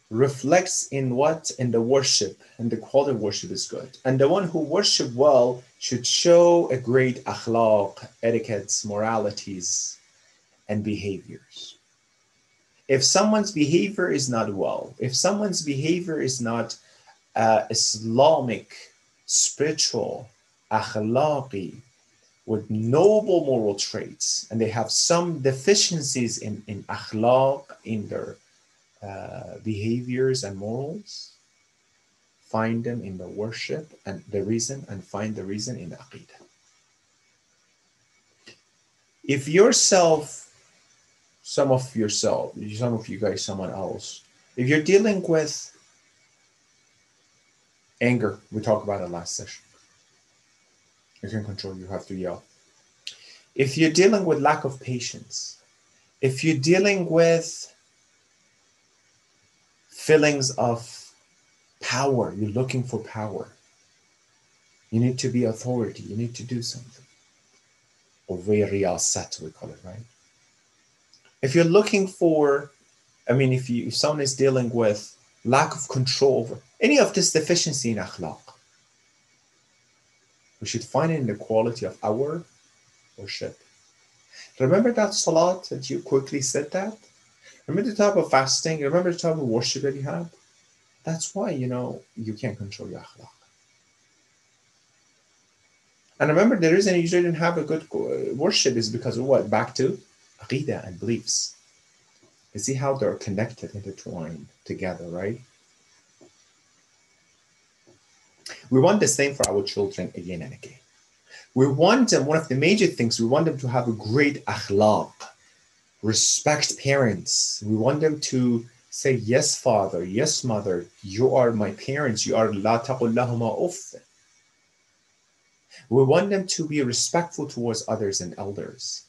reflects in what? In the worship, and the quality of worship is good. And the one who worship well should show a great akhlaq, etiquettes, moralities, and behaviors. If someone's behavior is not well, if someone's behavior is not Islamic, spiritual, akhlaqi, with noble moral traits, and they have some deficiencies in akhlaq, in their behaviors and morals, find them in the worship and the reason, and find the reason in the aqidah. If yourself, some of you guys, someone else, if you're dealing with anger, we talked about it last session. You can control, you have to yell. If you're dealing with lack of patience, if you're dealing with feelings of power, you're looking for power, you need to be authority, you need to do something. Or riyasat, we call it, right? If you're looking for, if someone is dealing with lack of control over any of this deficiency in akhlaq, we should find it in the quality of our worship. Remember that salat that you quickly said that? Remember the type of fasting? Remember the type of worship that you had? That's why, you can't control your akhlaq. And remember, the reason you didn't have a good worship is because of what? Back to aqidah and beliefs. You see how they're connected, intertwined together, right? We want the same for our children again and again. We want them, one of the major things, we want them to have a great akhlaq, respect parents. We want them to say, yes, father, yes, mother, you are my parents, you are la taqul lahuma uff. We want them to be respectful towards others and elders.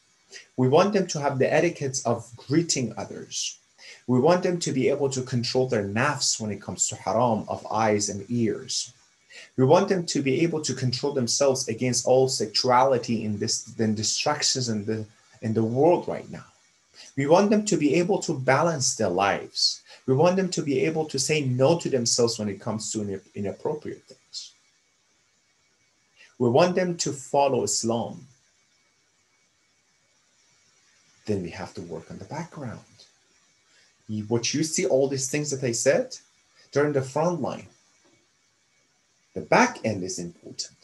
We want them to have the etiquettes of greeting others. We want them to be able to control their nafs when it comes to haram of eyes and ears. We want them to be able to control themselves against all sexuality in the distractions in the world right now. We want them to be able to balance their lives. We want them to be able to say no to themselves when it comes to inappropriate things. We want them to follow Islam. Then we have to work on the background. What you see, all these things that I said, they're in the front line. The back end is important.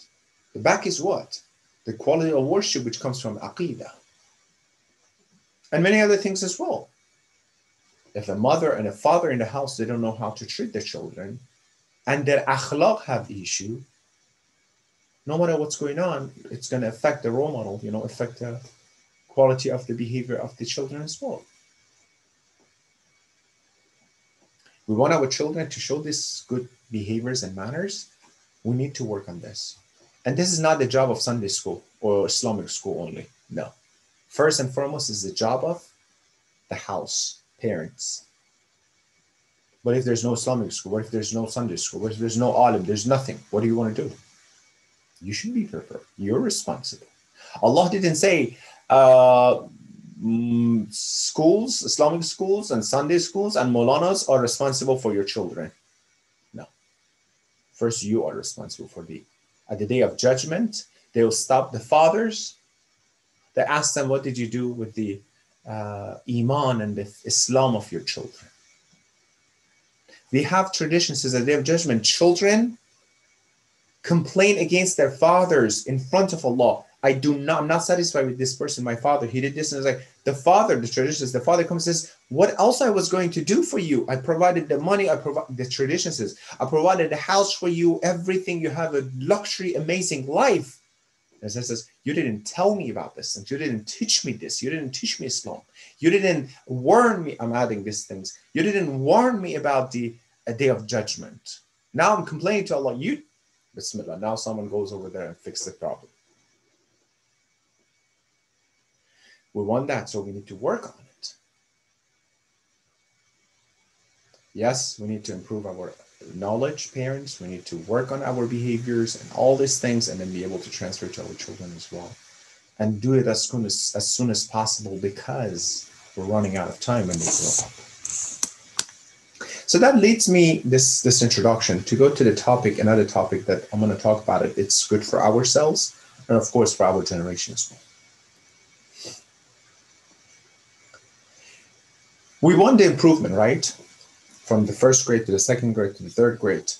The back is what? The quality of worship which comes from aqidah. And many other things as well. If a mother and a father in the house, they don't know how to treat their children, and their akhlaq have issue, no matter what's going on, it's going to affect the role model, affect the quality of the behavior of the children as well. We want our children to show these good behaviors and manners. We need to work on this. And this is not the job of Sunday school or Islamic school only. No. First and foremost is the job of the house, parents. But if there's no Islamic school, what if there's no Sunday school, what if there's no alim, there's nothing, what do you want to do? You should be prepared. You're responsible. Allah didn't say schools, Islamic schools and Sunday schools and Molanas are responsible for your children. No. First, you are responsible for at the day of judgment, they will stop the fathers. They ask them, what did you do with the Iman and the Islam of your children? We have traditions as a day of judgment. Children complain against their fathers in front of Allah. I'm not satisfied with this person, my father. He did this. And it's like the father, the tradition says, the father comes and says, what else I was going to do for you? I provided the money, the tradition says, I provided the house for you, everything. You have a luxury, amazing life. And it says, you didn't tell me about this, and you didn't teach me this. You didn't teach me Islam. You didn't warn me. I'm adding these things. You didn't warn me about a day of judgment. Now I'm complaining to Allah. Bismillah. Now someone goes over there and fixes the problem. We want that, so we need to work on it. Yes, we need to improve our knowledge, parents. We need to work on our behaviors and all these things, and then be able to transfer to our children as well. And do it as soon as possible, because we're running out of time when they grow up. So that leads me, this introduction, to go to the topic, another topic that I'm going to talk about it. It's good for ourselves and, of course, for our generation as well. We want the improvement, right? From the first grade to the second grade to the third grade.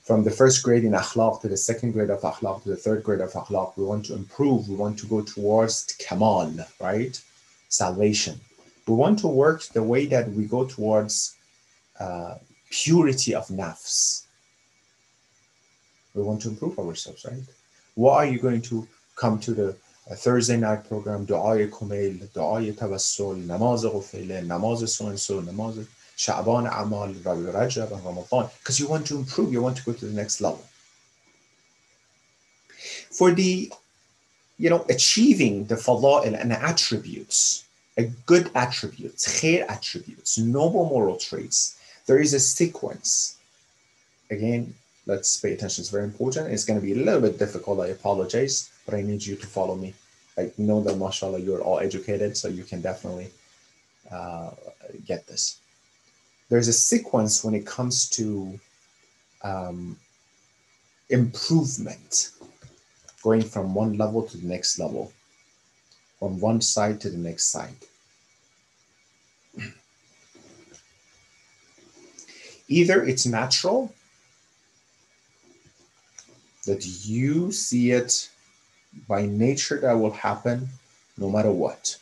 From the first grade in akhlaq to the second grade of akhlaq to the third grade of akhlaq. We want to improve. We want to go towards kamal, right? Salvation. We want to work the way that we go towards purity of nafs. We want to improve ourselves, right? Why are you going to come to the Thursday night program, du'a kumail, du'a tawassul, namaz ghufayla, namaz so-and-so, namaz Sha'ban, Amal, Rajab, and Ramadan? Because you want to improve, you want to go to the next level. For the, achieving the fada'il and attributes, good attributes, khair attributes, noble moral traits, there is a sequence. Again, let's pay attention, it's very important. It's going to be a little bit difficult, I apologize, but I need you to follow me. I know that, mashallah, you're all educated, so you can definitely get this. There's a sequence when it comes to improvement, going from one level to the next level, from one side to the next side. Either it's natural, that you see it by nature that will happen no matter what.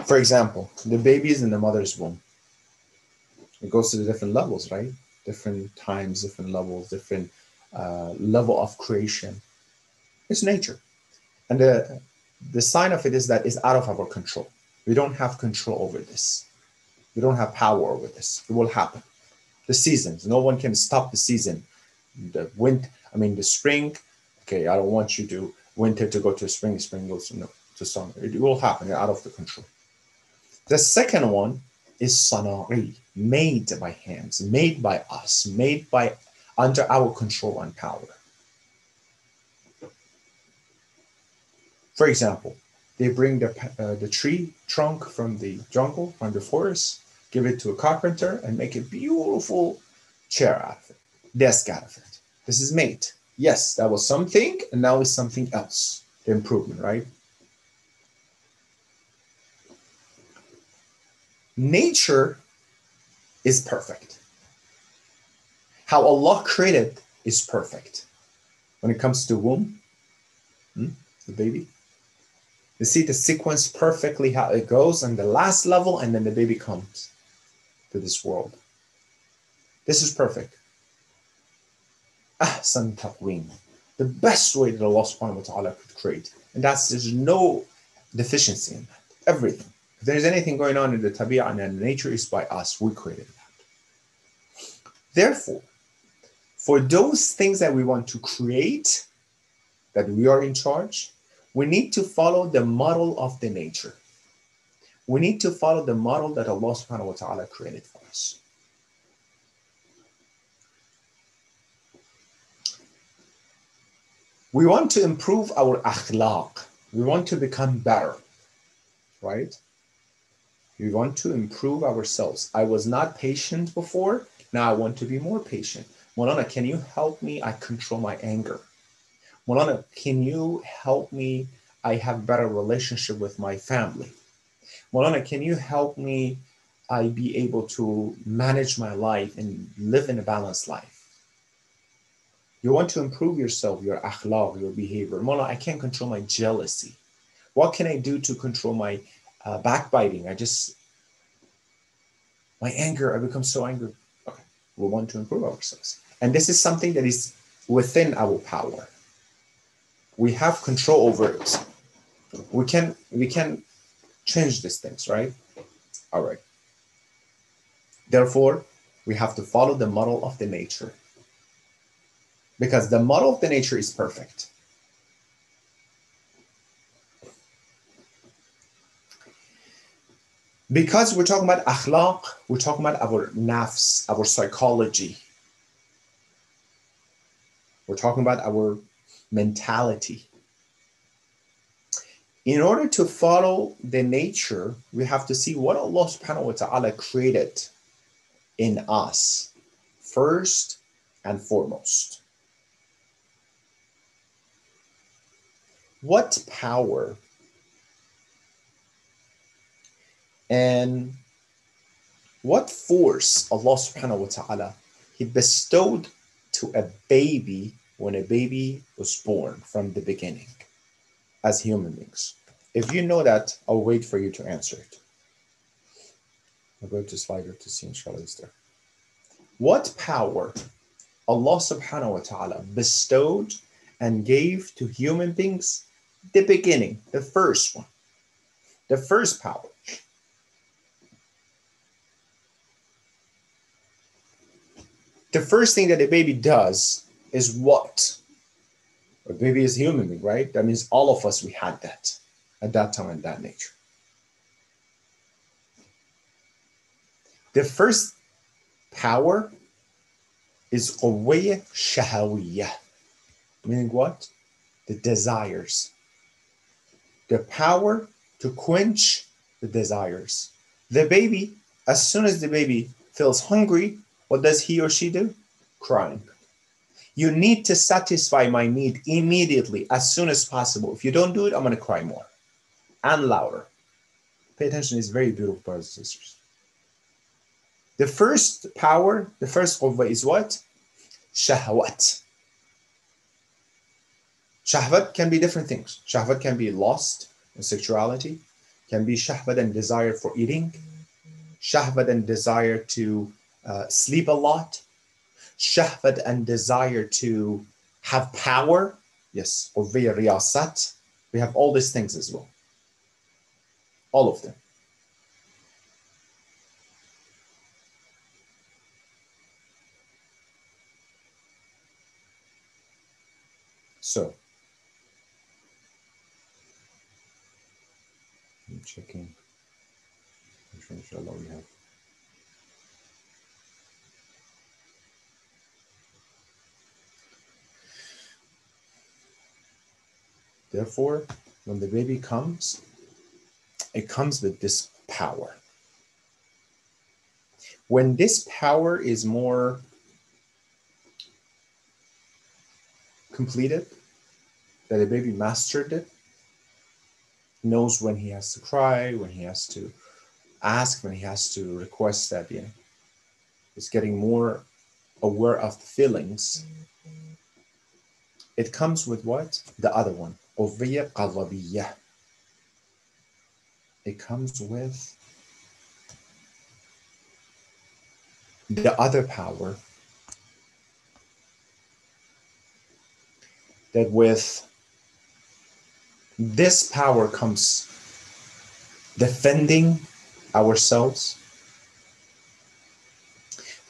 For example, the baby is in the mother's womb. It goes to the different levels, right? Different times, different levels, different level of creation. It's nature. And the sign of it is that it's out of our control. We don't have control over this. We don't have power over this. It will happen. The seasons, no one can stop the season. The spring, okay, I don't want you to winter to go to spring goes to summer. It will happen, out of the control. The second one is sirree, made by hands, made by us, made by under our control and power. For example, they bring the tree trunk from the jungle, from the forest, give it to a carpenter, and make a beautiful chair out of it, desk out of it. This is made. Yes, that was something, and now it's something else. The improvement, right? Nature is perfect. How Allah created is perfect. When it comes to womb, the baby, you see the sequence perfectly how it goes, and the last level, and then the baby comes to this world. This is perfect. Ahsan taqweem, the best way that Allah subhanahu wa ta'ala could create. And there's no deficiency in that. Everything. If there's anything going on in the tabi'ah and nature, is by us. We created that. Therefore, for those things that we want to create, that we are in charge, we need to follow the model of the nature. We need to follow the model that Allah subhanahu wa ta'ala created for us. We want to improve our akhlaq. We want to become better, right? We want to improve ourselves. I was not patient before. Now I want to be more patient. Maulana, can you help me? I control my anger. Maulana, can you help me? I have better relationship with my family. Maulana, can you help me? I be able to manage my life and live in a balanced life. You want to improve yourself, your akhlaq, your behavior. Maulana, I can't control my jealousy. What can I do to control my backbiting? My anger, I become so angry. Okay, we want to improve ourselves. And this is something that is within our power. We have control over it. We can change these things, right? All right. Therefore, we have to follow the model of the nature. Because the model of the nature is perfect. Because we're talking about akhlaq, we're talking about our nafs, our psychology. We're talking about our mentality. In order to follow the nature, we have to see what Allah subhanahu wa ta'ala created in us, first and foremost. What power and what force Allah subhanahu wa ta'ala, He bestowed to a baby when a baby was born from the beginning as human beings. If you know that, I'll wait for you to answer it. I'll go to slider to see inshallah is there. What power Allah subhanahu wa ta'ala bestowed and gave to human beings the beginning, the first one, the first power. The first thing that a baby does is what? A baby is human being, right? That means all of us, we had that at that time and that nature. The first power is qawwiyya shahawiyya, meaning what? The desires. The power to quench the desires. The baby, as soon as the baby feels hungry, what does he or she do? Crying. You need to satisfy my need immediately, as soon as possible. If you don't do it, I'm going to cry more and louder. Pay attention, it's very beautiful, brothers and sisters. The first power, the first qawwa is what? Shahwat. Shahwat can be different things. Shahwat can be lust and sexuality, can be shahwat and desire for eating, shahwat and desire to sleep a lot, shahwat and desire to have power, yes, or via riyasat. We have all these things as well. All of them. So, I'm checking. Inshallah, we have. Therefore, when the baby comes, it comes with this power. When this power is more completed, that the baby mastered it, knows when he has to cry, when he has to ask, when he has to request that, is getting more aware of the feelings. It comes with what? The other one. It comes with the other power that with this power comes defending ourselves,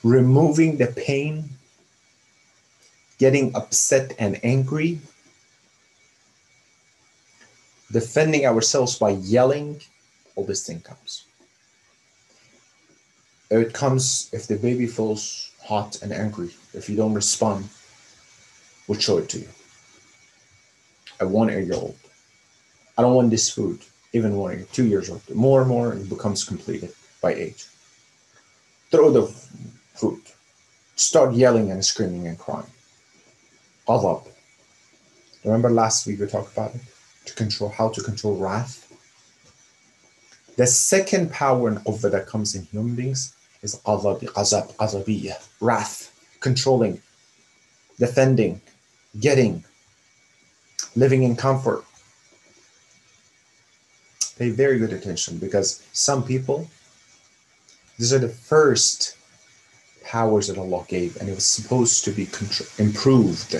removing the pain, getting upset and angry, defending ourselves by yelling. All this thing comes. It comes if the baby feels hot and angry. If you don't respond, we'll show it to you. At 1 year-old, I don't want this food. Even 1 year, 2 years old, more and more, it becomes completed by age. Throw the food. Start yelling and screaming and crying. Ghadab. Remember last week we talked about it? How to control wrath. The second power and quvva that comes in human beings is ghadabiyya, wrath, controlling, defending, getting, living in comfort. Pay very good attention, because some people, these are the first powers that Allah gave, and it was supposed to be improved.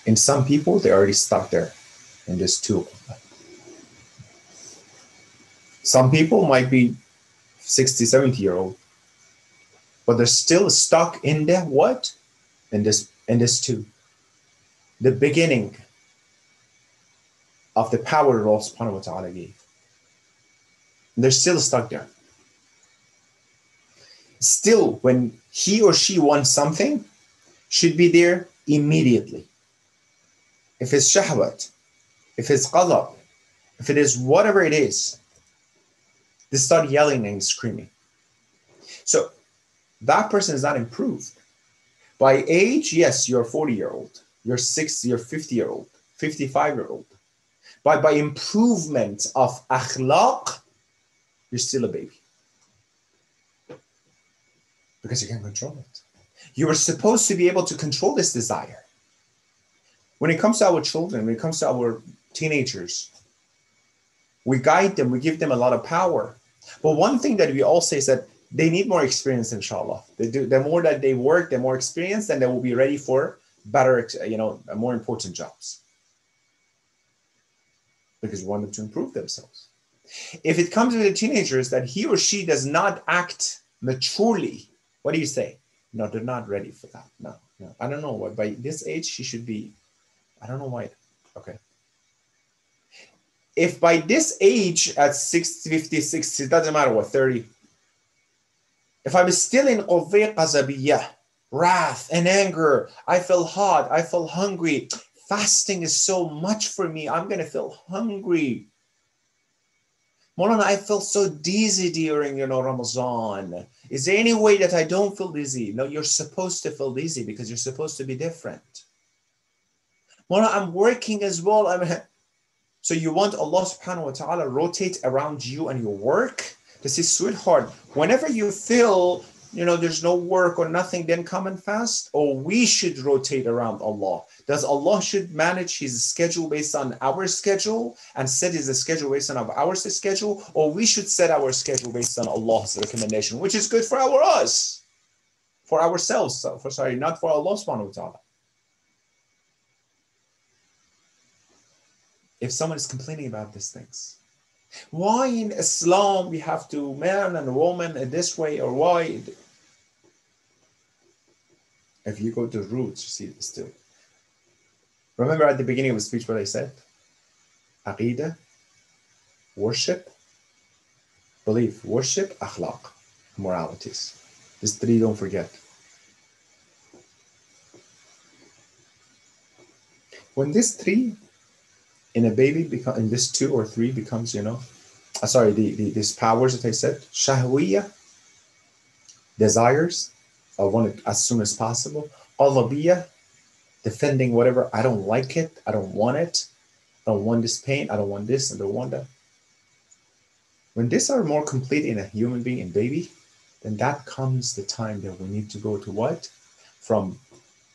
In some people, they're already stuck there in this tool. Some people might be 60, 70-year-old, but they're still stuck in the what? In this too. The beginning of the power Allah subhanahu wa ta'ala gave. They're still stuck there. Still, when he or she wants something, should be there immediately. If it's shahwat, if it's ghadab, if it is whatever it is, they start yelling and screaming. So that person is not improved. By age, yes, you're a 40-year-old, you're 60, you're 50-year-old, 55-year-old. But by improvement of akhlaq, you're still a baby. Because you can't control it. You were supposed to be able to control this desire. When it comes to our children, when it comes to our teenagers, we guide them, we give them a lot of power. But one thing that we all say is that they need more experience, inshallah. The more that they work, the more experience, then they will be ready for better, more important jobs. Because we want them to improve themselves. If it comes to the teenagers that he or she does not act maturely, what do you say? No, they're not ready for that. No. I don't know why. By this age, she should be, I don't know why. Okay. If by this age, at 60, 50, 60, it doesn't matter what, 30. If I'm still in ghadabiyya, wrath and anger, I feel hot, I feel hungry. Fasting is so much for me. I'm going to feel hungry. Maulana, I felt so dizzy during, Ramadan. Is there any way that I don't feel dizzy? No, you're supposed to feel dizzy because you're supposed to be different. Maulana, I'm working as well. So you want Allah subhanahu wa ta'ala rotate around you and your work? This is sweetheart. Whenever you feel, there's no work or nothing, then come and fast. Or we should rotate around Allah. Does Allah should manage his schedule based on our schedule and set his schedule based on our schedule? Or we should set our schedule based on Allah's recommendation, which is good for us, for ourselves. Not for Allah subhanahu wa ta'ala. If someone is complaining about these things, why in Islam we have to man and woman this way, or why? If you go to roots, you see it still. Remember at the beginning of the speech what I said? Aqidah, worship, belief, worship, akhlaq, moralities. These three, don't forget. When these three in a baby become, in this 2 or 3 becomes, these powers that I said, shahwiyya, desires, I want it as soon as possible. Ghadabiyya, defending whatever, I don't like it, I don't want it, I don't want this pain, I don't want this, I don't want that. When these are more complete in a human being, in baby, then that comes the time that we need to go to what? From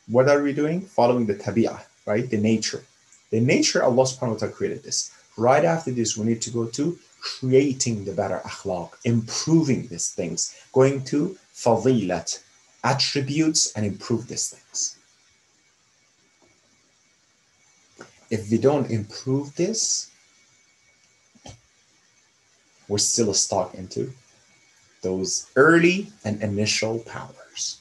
what are we doing? Following the tabi'ah, right? The nature. The nature, Allah subhanahu wa ta'ala created this. Right after this, we need to go to creating the better akhlaq, improving these things, going to fadilat, attributes, and improve these things. If we don't improve this, we're still stuck into those early and initial powers.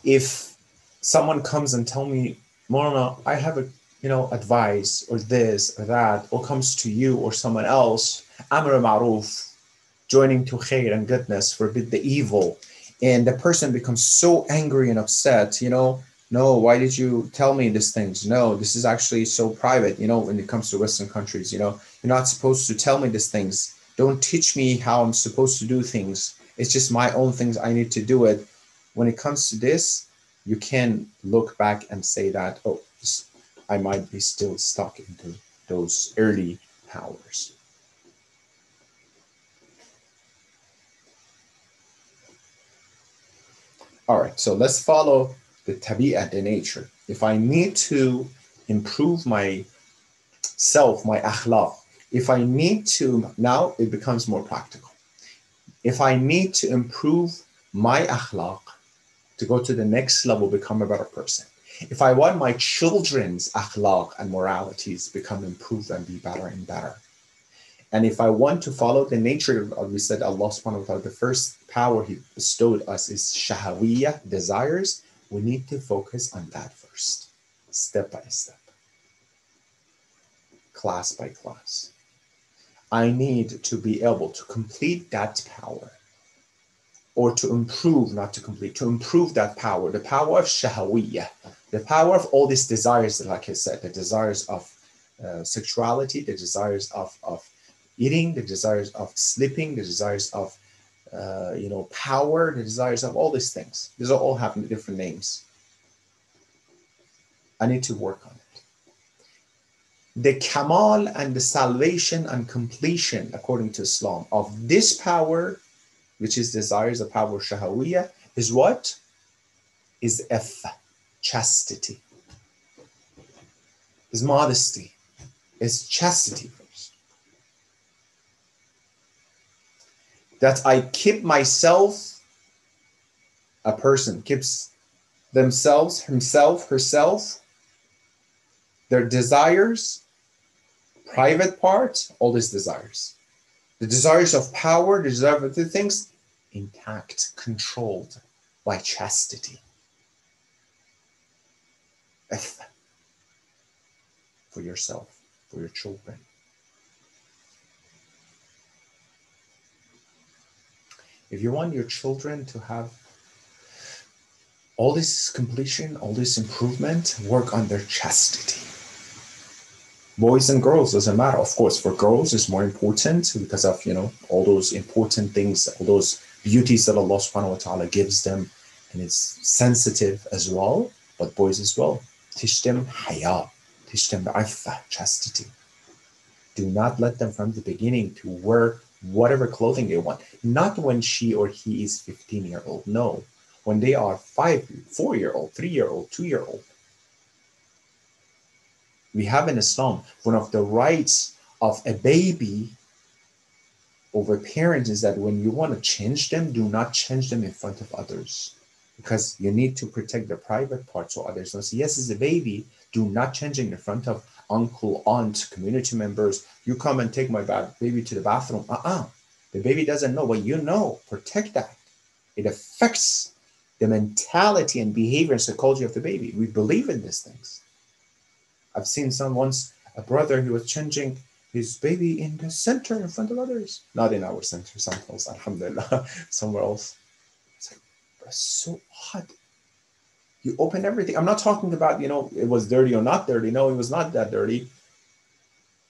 If someone comes and tell me, Maulana, I have a advice or this or that, or comes to you or someone else, amr ma'ruf, joining to khair and goodness, forbid the evil, and the person becomes so angry and upset, no, why did you tell me these things? No, this is actually so private, when it comes to Western countries, you're not supposed to tell me these things. Don't teach me how I'm supposed to do things. It's just my own things. I need to do it. When it comes to this, you can look back and say that, oh, I might be still stuck into those early powers. All right, so let's follow the tabi'ah, the nature. If I need to improve myself, my akhlaq, if I need to, now it becomes more practical. If I need to improve my akhlaq to go to the next level, become a better person. If I want my children's akhlaq and moralities become improved and be better and better. And if I want to follow the nature of, we said Allah subhanahu wa ta'ala, the first power He bestowed us is shahawiyya, desires. We need to focus on that first, step by step, class by class. I need to be able to complete that power, or to improve, not to complete, to improve that power, the power of shahawiyya, the power of all these desires, like I said, the desires of sexuality, the desires of eating, the desires of sleeping, the desires of power, the desires of all these things. These all have different names. I need to work on it. The kamal and the salvation and completion, according to Islam, of this power, which is desires, the power of shahawiyya, is what? Is chastity. Is modesty. Is chastity first. That I keep myself, a person keeps themselves, himself, herself, their desires, private part, all these desires. The desires of power, the desire of other things, intact, controlled by chastity. For yourself, for your children. If you want your children to have all this completion, all this improvement, work on their chastity. Boys and girls, doesn't matter. Of course, for girls, it's more important because of, all those important things, all those beauties that Allah subhanahu wa ta'ala gives them, and it's sensitive as well, but boys as well. Teach them haya, teach them chastity. Do not let them from the beginning to wear whatever clothing they want. Not when she or he is 15-year-old, no. When they are 4-year-old, 3-year-old, 2-year-old. We have in Islam, one of the rights of a baby over parents is that when you want to change them, do not change them in front of others. Because you need to protect the private parts so others don't see. Yes, as a baby, do not change it in front of uncle, aunt, community members. You come and take my baby to the bathroom. The baby doesn't know, but you know. Protect that. It affects the mentality and behavior and psychology of the baby. We believe in these things. I've seen a brother who was changing his baby in the center in front of others. Not in our center, somewhere else, alhamdulillah, somewhere else. It's like, that's so odd. You open everything. I'm not talking about, it was dirty or not dirty. No, it was not that dirty.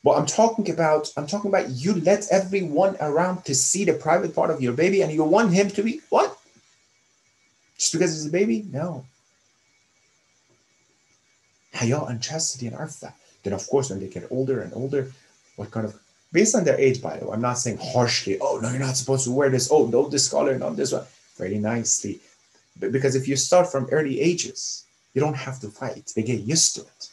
But I'm talking about you let everyone around to see the private part of your baby, and you want him to be what? Just because he's a baby? No. Haya and chastity and arfa. Then of course when they get older and older, what kind of, based on their age, by the way, I'm not saying harshly, oh no, you're not supposed to wear this, oh no, this color, not this one. Very nicely. But because if you start from early ages, you don't have to fight. They get used to it.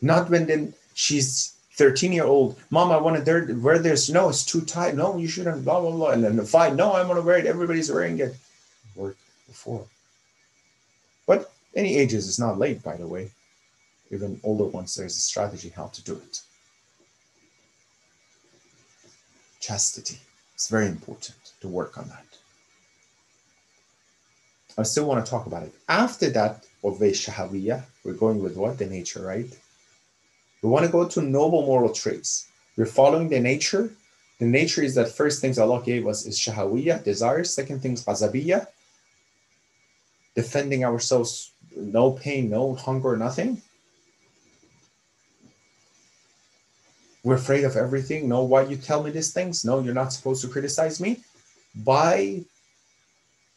Not when then she's 13-year-old, Mom, I want to wear this. No, it's too tight. No, you shouldn't, blah, blah, blah. And then the fight, no, I want to wear it. Everybody's wearing it. Worked before. But any ages is not late, by the way. Even older ones, there's a strategy how to do it. Chastity. It's very important to work on that. I still want to talk about it. After that, of shahawiyah, we're going with what? The nature, right? We want to go to noble moral traits. We're following the nature. The nature is that first things Allah gave us is shahawiyah, desires. Second things, ghazabiyah, defending ourselves, no pain, no hunger, nothing. We're afraid of everything. No, why you tell me these things? No, you're not supposed to criticize me. By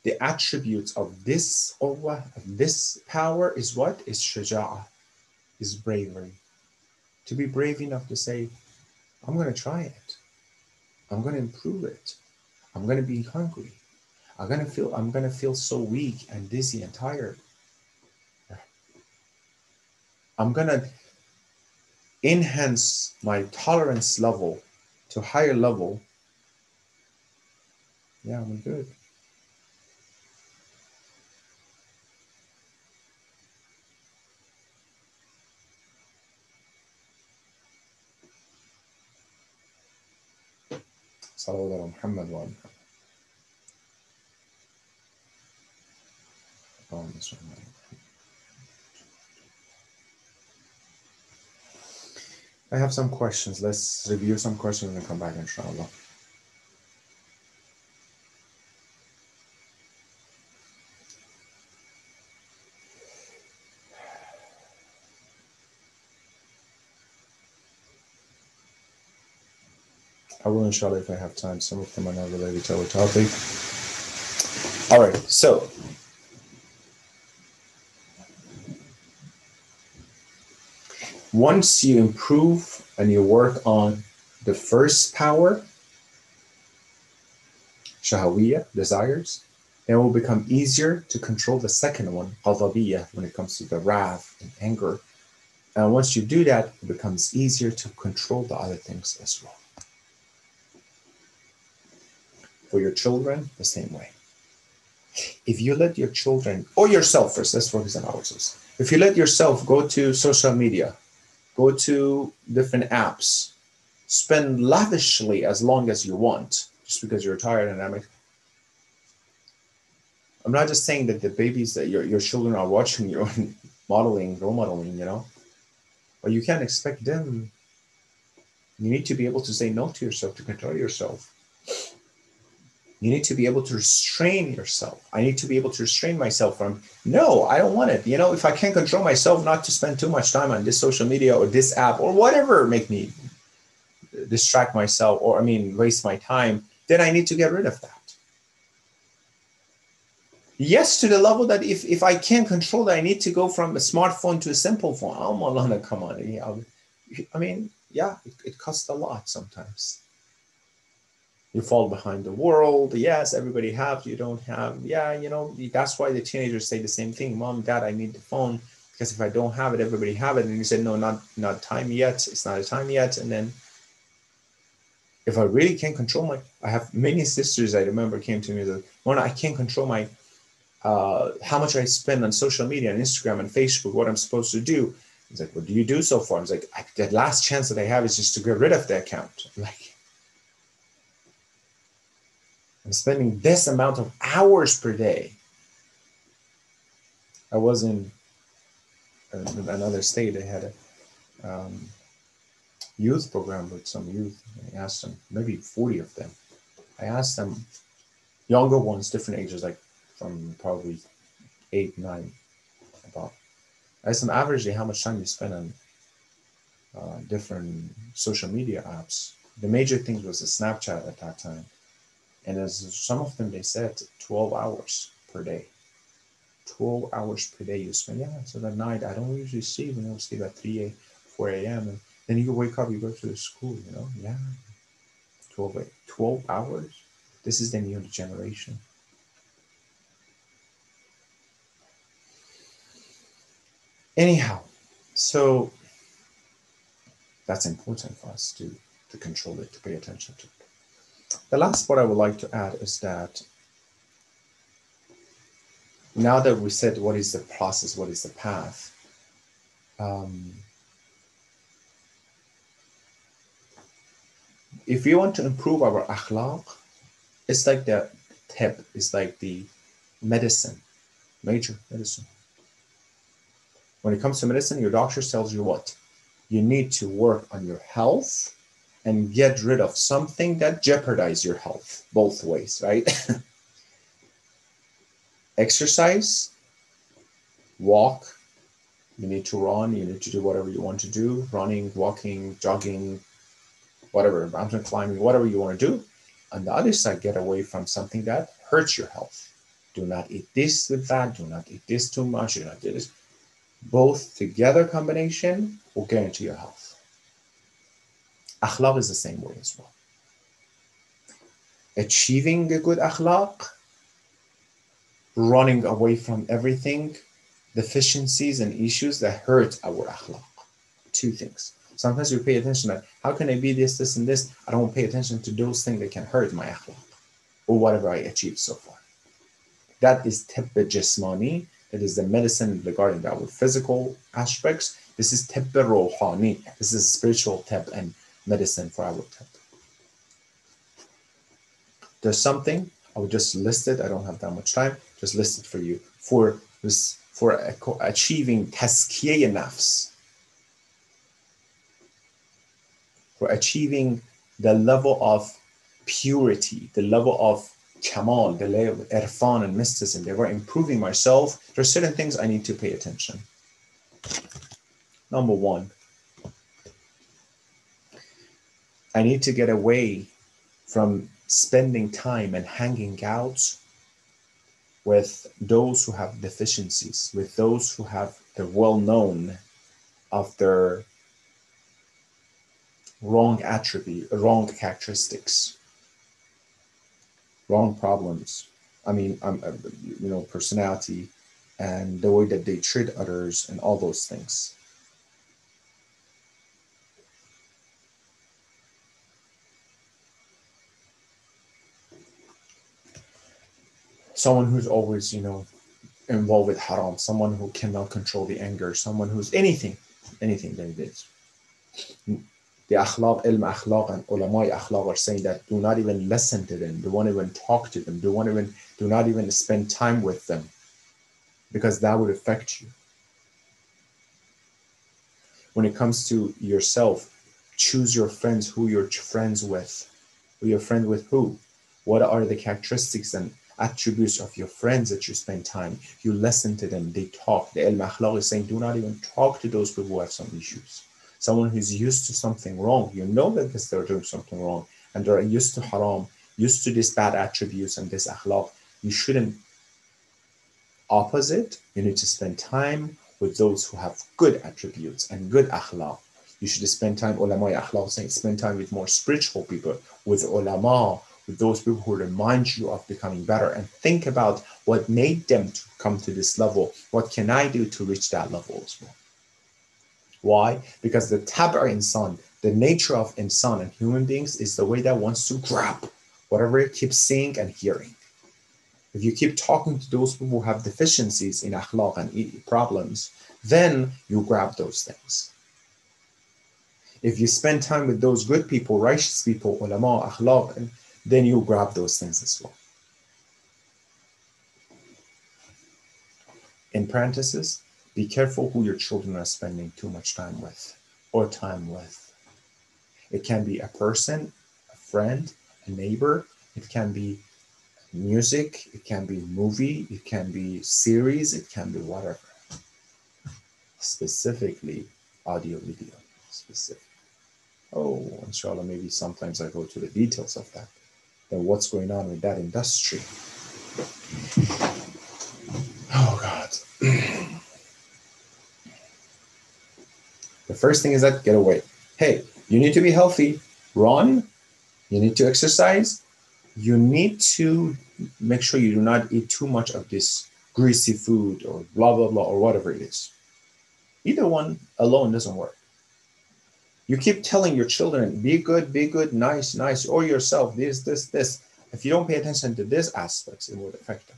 the attributes of this qawwah, of this power is what? Is shaja'ah, is bravery. To be brave enough to say, I'm going to try it. I'm going to improve it. I'm going to be hungry. I'm going to feel so weak and dizzy and tired. I'm going to enhance my tolerance level to a higher level. Yeah, I'm good. Salawat ala Muhammad wa I have some questions. Let's review some questions and come back, inshallah. I will, inshallah, if I have time. Some of them are not related to our topic. All right, so once you improve and you work on the first power, shahawiyah, desires, it will become easier to control the second one, ghadabiyah, when it comes to the wrath and anger. And once you do that, it becomes easier to control the other things as well. For your children, the same way. If you let your children, or yourself first, let's focus on ourselves. If you let yourself go to social media, go to different apps, spend lavishly as long as you want, just because you're tired and I'm not just saying that the babies that your children are watching your modeling, role modeling, but you can't expect them. You need to be able to say no to yourself, to control yourself. You need to be able to restrain yourself. I need to be able to restrain myself from, no, I don't want it. If I can't control myself not to spend too much time on this social media or this app or whatever make me distract myself or, waste my time, then I need to get rid of that. Yes, to the level that if I can't control that, I need to go from a smartphone to a simple phone. Oh, Maulana, come on. It costs a lot sometimes. You fall behind the world. Yes, everybody has, you don't have. Yeah, that's why the teenagers say the same thing. Mom, Dad, I need the phone because if I don't have it, everybody have it. And you said, no, not time yet. It's not a time yet. And then if I really can't control I have many sisters I remember came to me and said, Mona, I can't control how much I spend on social media and Instagram and Facebook, what I'm supposed to do. He's like, what do you do so far? I was like, the last chance that I have is just to get rid of the account. I'm like, I'm spending this amount of hours per day. I was in another state. I had a youth program with some youth. I asked them, maybe 40 of them. I asked them, younger ones, different ages, like from probably 8, 9, about. I asked them averagely how much time you spend on different social media apps. The major thing was the Snapchat at that time. And as some of them, they said 12 hours per day. 12 hours per day you spend. Yeah, so at night, I don't usually sleep. I sleep at 4 a.m. And then you wake up, you go to the school, you know? Yeah, 12 hours. This is the new generation. Anyhow, so that's important for us to control it, to pay attention to it. The last part I would like to add is that now that we said what is the process, what is the path, if we want to improve our akhlaq, it's like the tip, it's like the medicine, major medicine. When it comes to medicine, your doctor tells you what? You need to work on your health and get rid of something that jeopardizes your health, both ways, right? Exercise, walk, you need to run, you need to do whatever you want to do, running, walking, jogging, whatever, mountain climbing, whatever you want to do. On the other side, get away from something that hurts your health. Do not eat this with that, do not eat this too much, do not do this. Both together combination will guarantee your health. Akhlaq is the same way as well. Achieving a good akhlaq, running away from everything, deficiencies and issues that hurt our akhlaq. Two things. Sometimes we pay attention that how can I be this, this, and this? I don't pay attention to those things that can hurt my akhlaq or whatever I achieved so far. That is tafd'ah'nee. That is the medicine regarding our physical aspects. This is sharral-jinni. This is spiritual tip and medicine for our tip. There's something, I will just list it. I don't have that much time. Just list it for you. For achieving tazkiyah nafs. For achieving the level of purity, the level of kamal, the level of irfan and mysticism, they were improving myself. There are certain things I need to pay attention. Number one, I need to get away from spending time and hanging out with those who have deficiencies, with those who have the well-known of their wrong attribute, wrong characteristics, wrong problems. I mean, personality and the way that they treat others and all those things. Someone who's always, involved with haram, someone who cannot control the anger, someone who's anything that it is. The akhlaq, ilm akhlaq and ulama akhlaq are saying that do not even listen to them, do not even talk to them, do not even spend time with them, because that would affect you. When it comes to yourself, choose your friends, who you're friends with. Who you're friend with who? What are the characteristics and attributes of your friends that you spend time? You listen to them, they talk. The ilm akhlaq is saying do not even talk to those people who have some issues. Someone who's used to something wrong, you know that they're doing something wrong and they're used to haram, used to these bad attributes and this akhlaq. You shouldn't opposite. You need to spend time with those who have good attributes and good akhlaq. You should spend time, ulama akhlaq saying, spend time with more spiritual people, with ulama, with those people who remind you of becoming better, and think about what made them to come to this level. What can I do to reach that level as well? Why? Because the tab'a insan, the nature of insan and human beings is the way that wants to grab whatever it keeps seeing and hearing. If you keep talking to those people who have deficiencies in akhlaq and problems, then you grab those things. If you spend time with those good people, righteous people, ulama, akhlaq, and then you grab those things as well. In parentheses, be careful who your children are spending too much time with or time with. It can be a person, a friend, a neighbor. It can be music. It can be movie. It can be series. It can be whatever. Specifically, audio, video. Specific. Oh, inshallah, maybe sometimes I go to the details of that. Then what's going on with that industry? Oh, God. The first thing is that get away. Hey, you need to be healthy. Run. You need to exercise. You need to make sure you do not eat too much of this greasy food or blah, blah, blah, or whatever it is. Either one alone doesn't work. You keep telling your children, be good, nice, or yourself, this. If you don't pay attention to these aspects, it would affect them.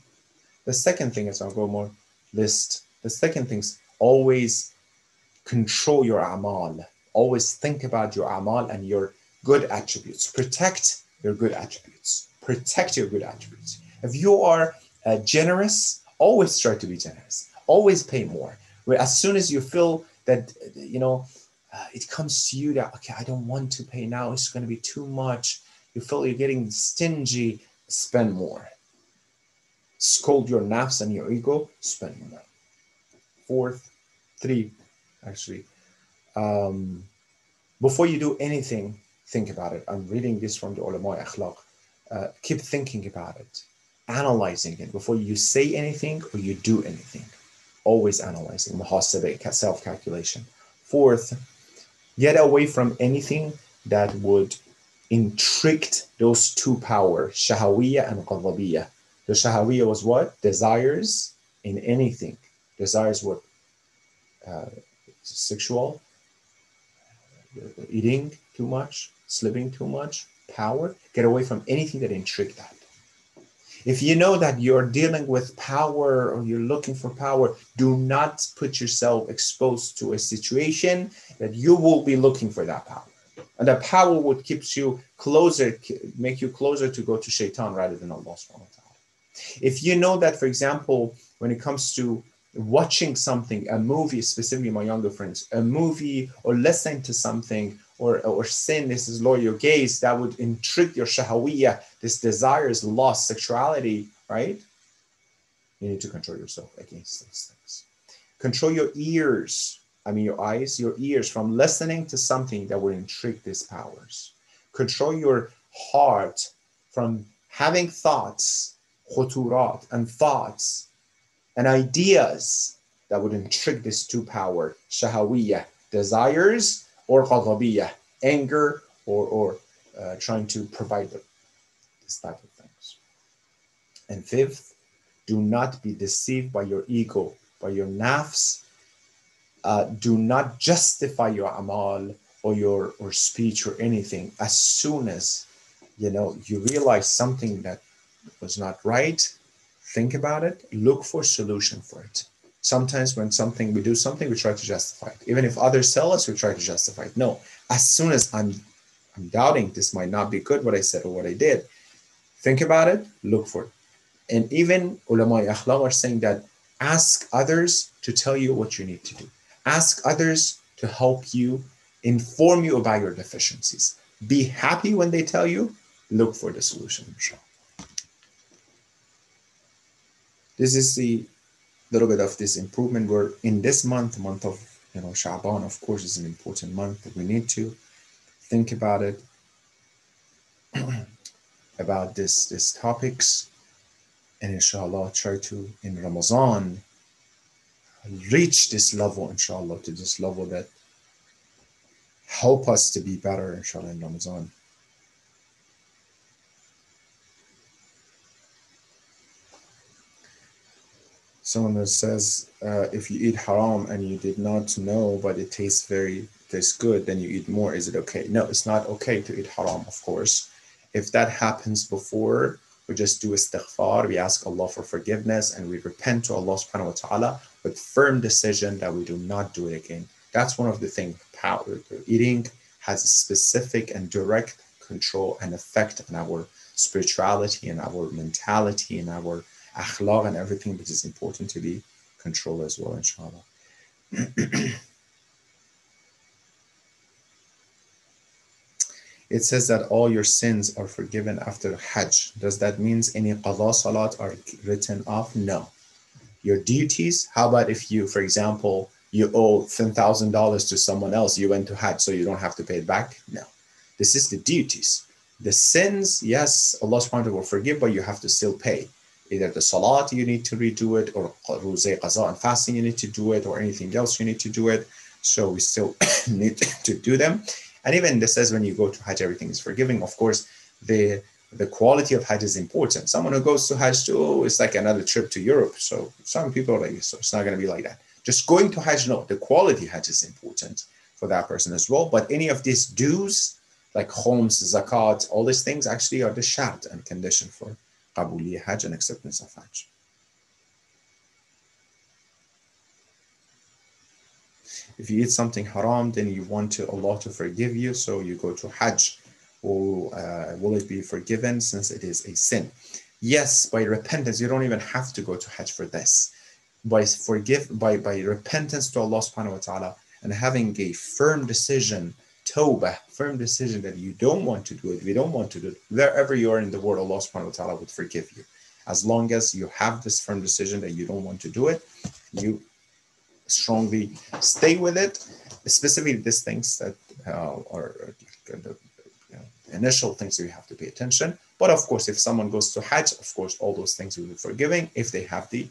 The second thing is, I'll go more list. The second thing is always control your amal. Always think about your amal and your good attributes. Protect your good attributes. Protect your good attributes. If you are generous, always try to be generous. Always pay more. As soon as you feel that, it comes to you that, okay, I don't want to pay now. It's going to be too much. You feel you're getting stingy, spend more. Scold your nafs and your ego, spend more. Before you do anything, think about it. I'm reading this from the ulama akhlaq. Keep thinking about it, analyzing it before you say anything or you do anything. Always analyzing, muhasabah, self-calculation. Fourth, get away from anything that would intrict those two powers, shahawiyya and ghadabiyya. The shahawiyya was what? Desires in anything. Desires what? Sexual, eating too much, sleeping too much, power. Get away from anything that intrigue that. If you know that you're dealing with power or you're looking for power, do not put yourself exposed to a situation that you will be looking for that power. And that power would keep you closer, make you closer to go to shaitan rather than Allah subhanahu wa ta'ala. If you know that, for example, when it comes to watching something, a movie, specifically my younger friends, a movie or listening to something or sin, this is lower your gaze, that would intrigue your shahawiyya, this desires, lust, sexuality, right? You need to control yourself against those things. Control your ears, your eyes, your ears from listening to something that would intrigue these powers. Control your heart from having thoughts, khuturat, and thoughts and ideas that would intrigue this two power, shahawiyya, desires, or ghadabiyya, anger, or trying to provide this type of things. And fifth, do not be deceived by your ego, by your nafs. Do not justify your amal or speech or anything. As soon as you realize something that was not right, think about it, look for a solution for it. Sometimes when we do something, we try to justify it. Even if others tell us, we try to justify it. No, as soon as I'm doubting this might not be good, what I said or what I did, think about it, look for it. And even ulama akhlaq are saying that ask others to tell you what you need to do. Ask others to help you, inform you about your deficiencies. Be happy when they tell you, look for the solution, inshallah. This is the little bit of this improvement. We're in this month of Sha'ban, of course, is an important month that we need to think about it, about this topics, and inshallah try to in Ramadan reach this level, inshallah, to this level that help us to be better, inshallah, in Ramadan. Someone that says, if you eat haram and you did not know, but it tastes good, then you eat more. Is it okay? No, it's not okay to eat haram, of course. If that happens before, we just do istighfar, we ask Allah for forgiveness, and we repent to Allah subhanahu wa ta'ala with firm decision that we do not do it again. That's one of the things. Eating has a specific and direct control and effect on our spirituality and our mentality and our akhlaq and everything that is important to be controlled as well, inshallah. It says that all your sins are forgiven after Hajj. Does that mean any qada salat are written off? No. Your duties, how about if you, for example, you owe $10,000 to someone else, you went to Hajj, so you don't have to pay it back? No. This is the duties. The sins, yes, Allah subhanahu wa ta'ala will forgive, but you have to still pay. Either the salat, you need to redo it, or ruzay, qaza, and fasting, you need to do it, or anything else, you need to do it. So we still need to do them. And even this says when you go to Hajj, everything is forgiving. Of course, the quality of Hajj is important. Someone who goes to Hajj, oh, it's like another trip to Europe. So some people are like, so it's not going to be like that. Just going to Hajj, no, the quality Hajj is important for that person as well. But any of these dues, like khums, zakat, all these things actually are the shart and condition for qabuli Hajj and acceptance of Hajj. If you eat something haram, then you want Allah to forgive you, so you go to Hajj. Will it be forgiven since it is a sin? Yes, by repentance. You don't even have to go to Hajj for this. By repentance to Allah subhanahu wa ta'ala and having a firm decision, tawbah, firm decision that you don't want to do it, we don't want to do it, wherever you are in the world, Allah subhanahu wa ta'ala would forgive you. As long as you have this firm decision that you don't want to do it, you strongly stay with it, specifically these things that are the initial things that you have to pay attention. But of course, if someone goes to Hajj, of course, all those things will be forgiving if they have the,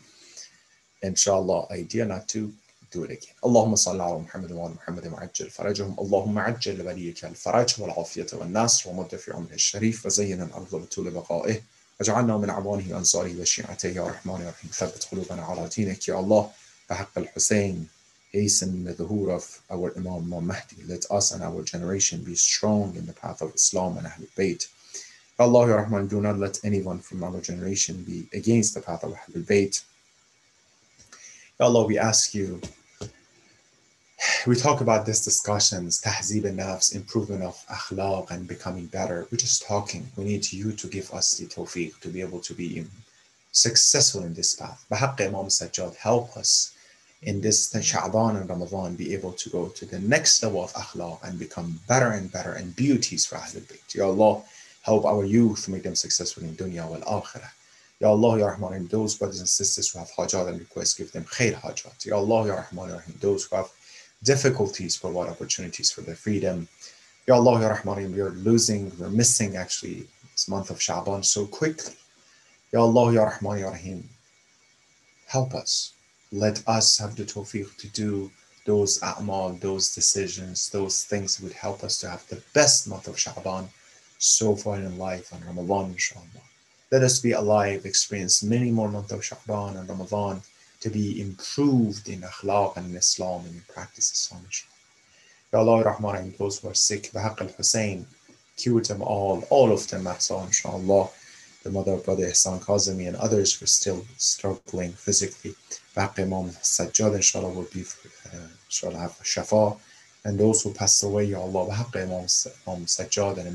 inshallah, idea not to do it again. Allahumma salli ala Muhammad wa ala Muhammad wa ajjal farajahum. Allahumma ajjal waliyaka al-faraj wal-afiyata wal-nasr wa mudda fi umrihi al-sharif wa zayyana al-ardha bi tuli baqa'ih waj'alna min a'wanihi wa ansarihi wa shi'atihi ya Rahman ya Rahim. Thabbit qulubana ala dinik ya Allah. بحق الحسين, hasten the zuhur of our Imam Mahdi. Let us and our generation be strong in the path of Islam and Ahlul Bayt. Allah, Ya Rahman, do not let anyone from our generation be against the path of Ahlul Bayt. Ya Allah, we ask you, we talk about these discussions, tahzeeb al-nafs, improvement of akhlaq and becoming better. We're just talking. We need you to give us the tawfiq to be able to be successful in this path. Bahaq Imam Sajjad, help us in this Sha'ban and Ramadan be able to go to the next level of akhlaq and become better and better and beauties for Ahlul Bayt. Ya Allah, help our youth, make them successful in dunya wal akhirah. Ya Allah, Ya Rahman, and those brothers and sisters who have hajat and requests, give them khair hajat. Ya Allah, Ya Rahman, Ya Rahim, those who have difficulties, provide opportunities for their freedom. Ya Allah, Ya Rahman, we're missing actually this month of Sha'ban so quickly. Ya Allah, Ya Rahman, Ya Rahim, help us. Let us have the tawfiq to do those a'mal, those decisions, those things that would help us to have the best month of Sha'ban so far in life and Ramadan, inshallah. Let us be alive, experience many more months of Sha'ban and Ramadan to be improved in akhlaq and in Islam and in practice Islam, inshallah. Ya Allah, Ya Rahman, Ya Rahim, those who are sick, Bahaq al-Hussein, cure them all of them, inshallah. The mother of Brother Ihsan Kazemi and others who are still struggling physically. Baqi Imam Sajjad, inshallah, will be, inshallah, have shafa. And those who passed away, Ya Allah, Baqi Imam Sajjad and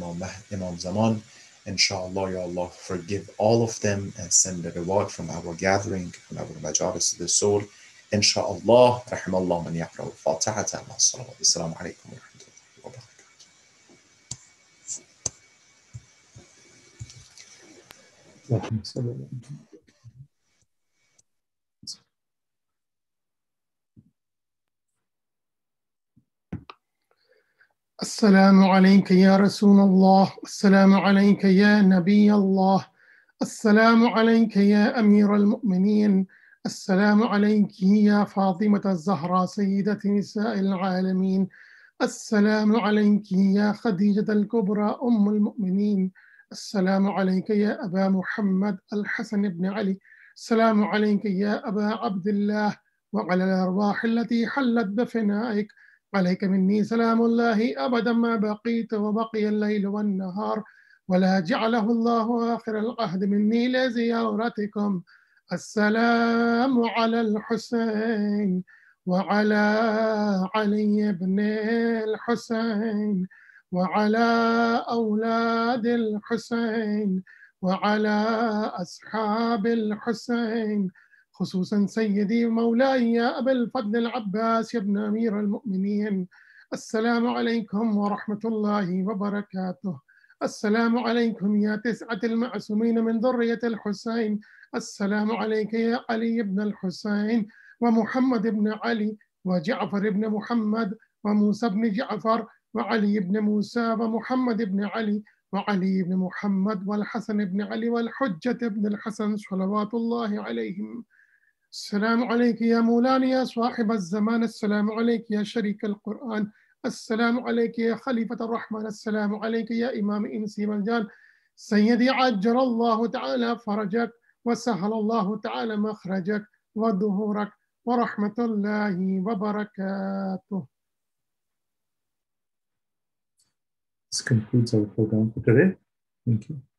Imam Zaman, inshallah, Ya Allah, forgive all of them and send the reward from our gathering, from our majalis to the soul. Inshallah, rahimallah man yaqra al-Fatihata ma salawat. Assalamu alaikum wa rahmatullahi wa barakatuh. السلام عليك يا رسول الله، السلام عليك يا نبي الله، السلام عليك يا أمير المؤمنين، السلام عليك يا فاطمة الزهراء سيدة نساء العالمين، السلام عليك يا خديجة الكبرى أم المؤمنين، السلام عليك يا أبا محمد الحسن بن علي، السلام عليك يا أبا عبد الله، وعلى الأرواح التي حلت بفنائك، عليك مني سلام الله أبدا ما بقيت وبقي الليل والنهار، ولا جعله الله آخر العهد مني لزيارتكم. السلام على الحسين وعلى علي بن الحسين وعلى أولاد الحسين وعلى أصحاب الحسين، خصوصا سيدي ومولاي يا أبا الفضل العباس يا ابن أمير المؤمنين. السلام عليكم ورحمة الله وبركاته. السلام عليكم يا 9 المعصومين من ذرية الحسين. السلام عليك يا علي بن الحسين ومحمد بن علي وجعفر بن محمد وموسى بن جعفر وعلي بن موسى ومحمد بن علي وعلي بن محمد والحسن بن علي والحجة بن الحسن صلوات الله عليهم. السلام عليك يا مولانا يا صاحب الزمان. السلام عليك يا شريك القرآن. السلام عليك يا خليفة الرحمن. السلام عليك يا إمام إنسي والجان. سيدي عجل الله تعالى فرجك وسهل الله تعالى مخرجك وظهورك ورحمة الله وبركاته. This concludes our program for today. Thank you.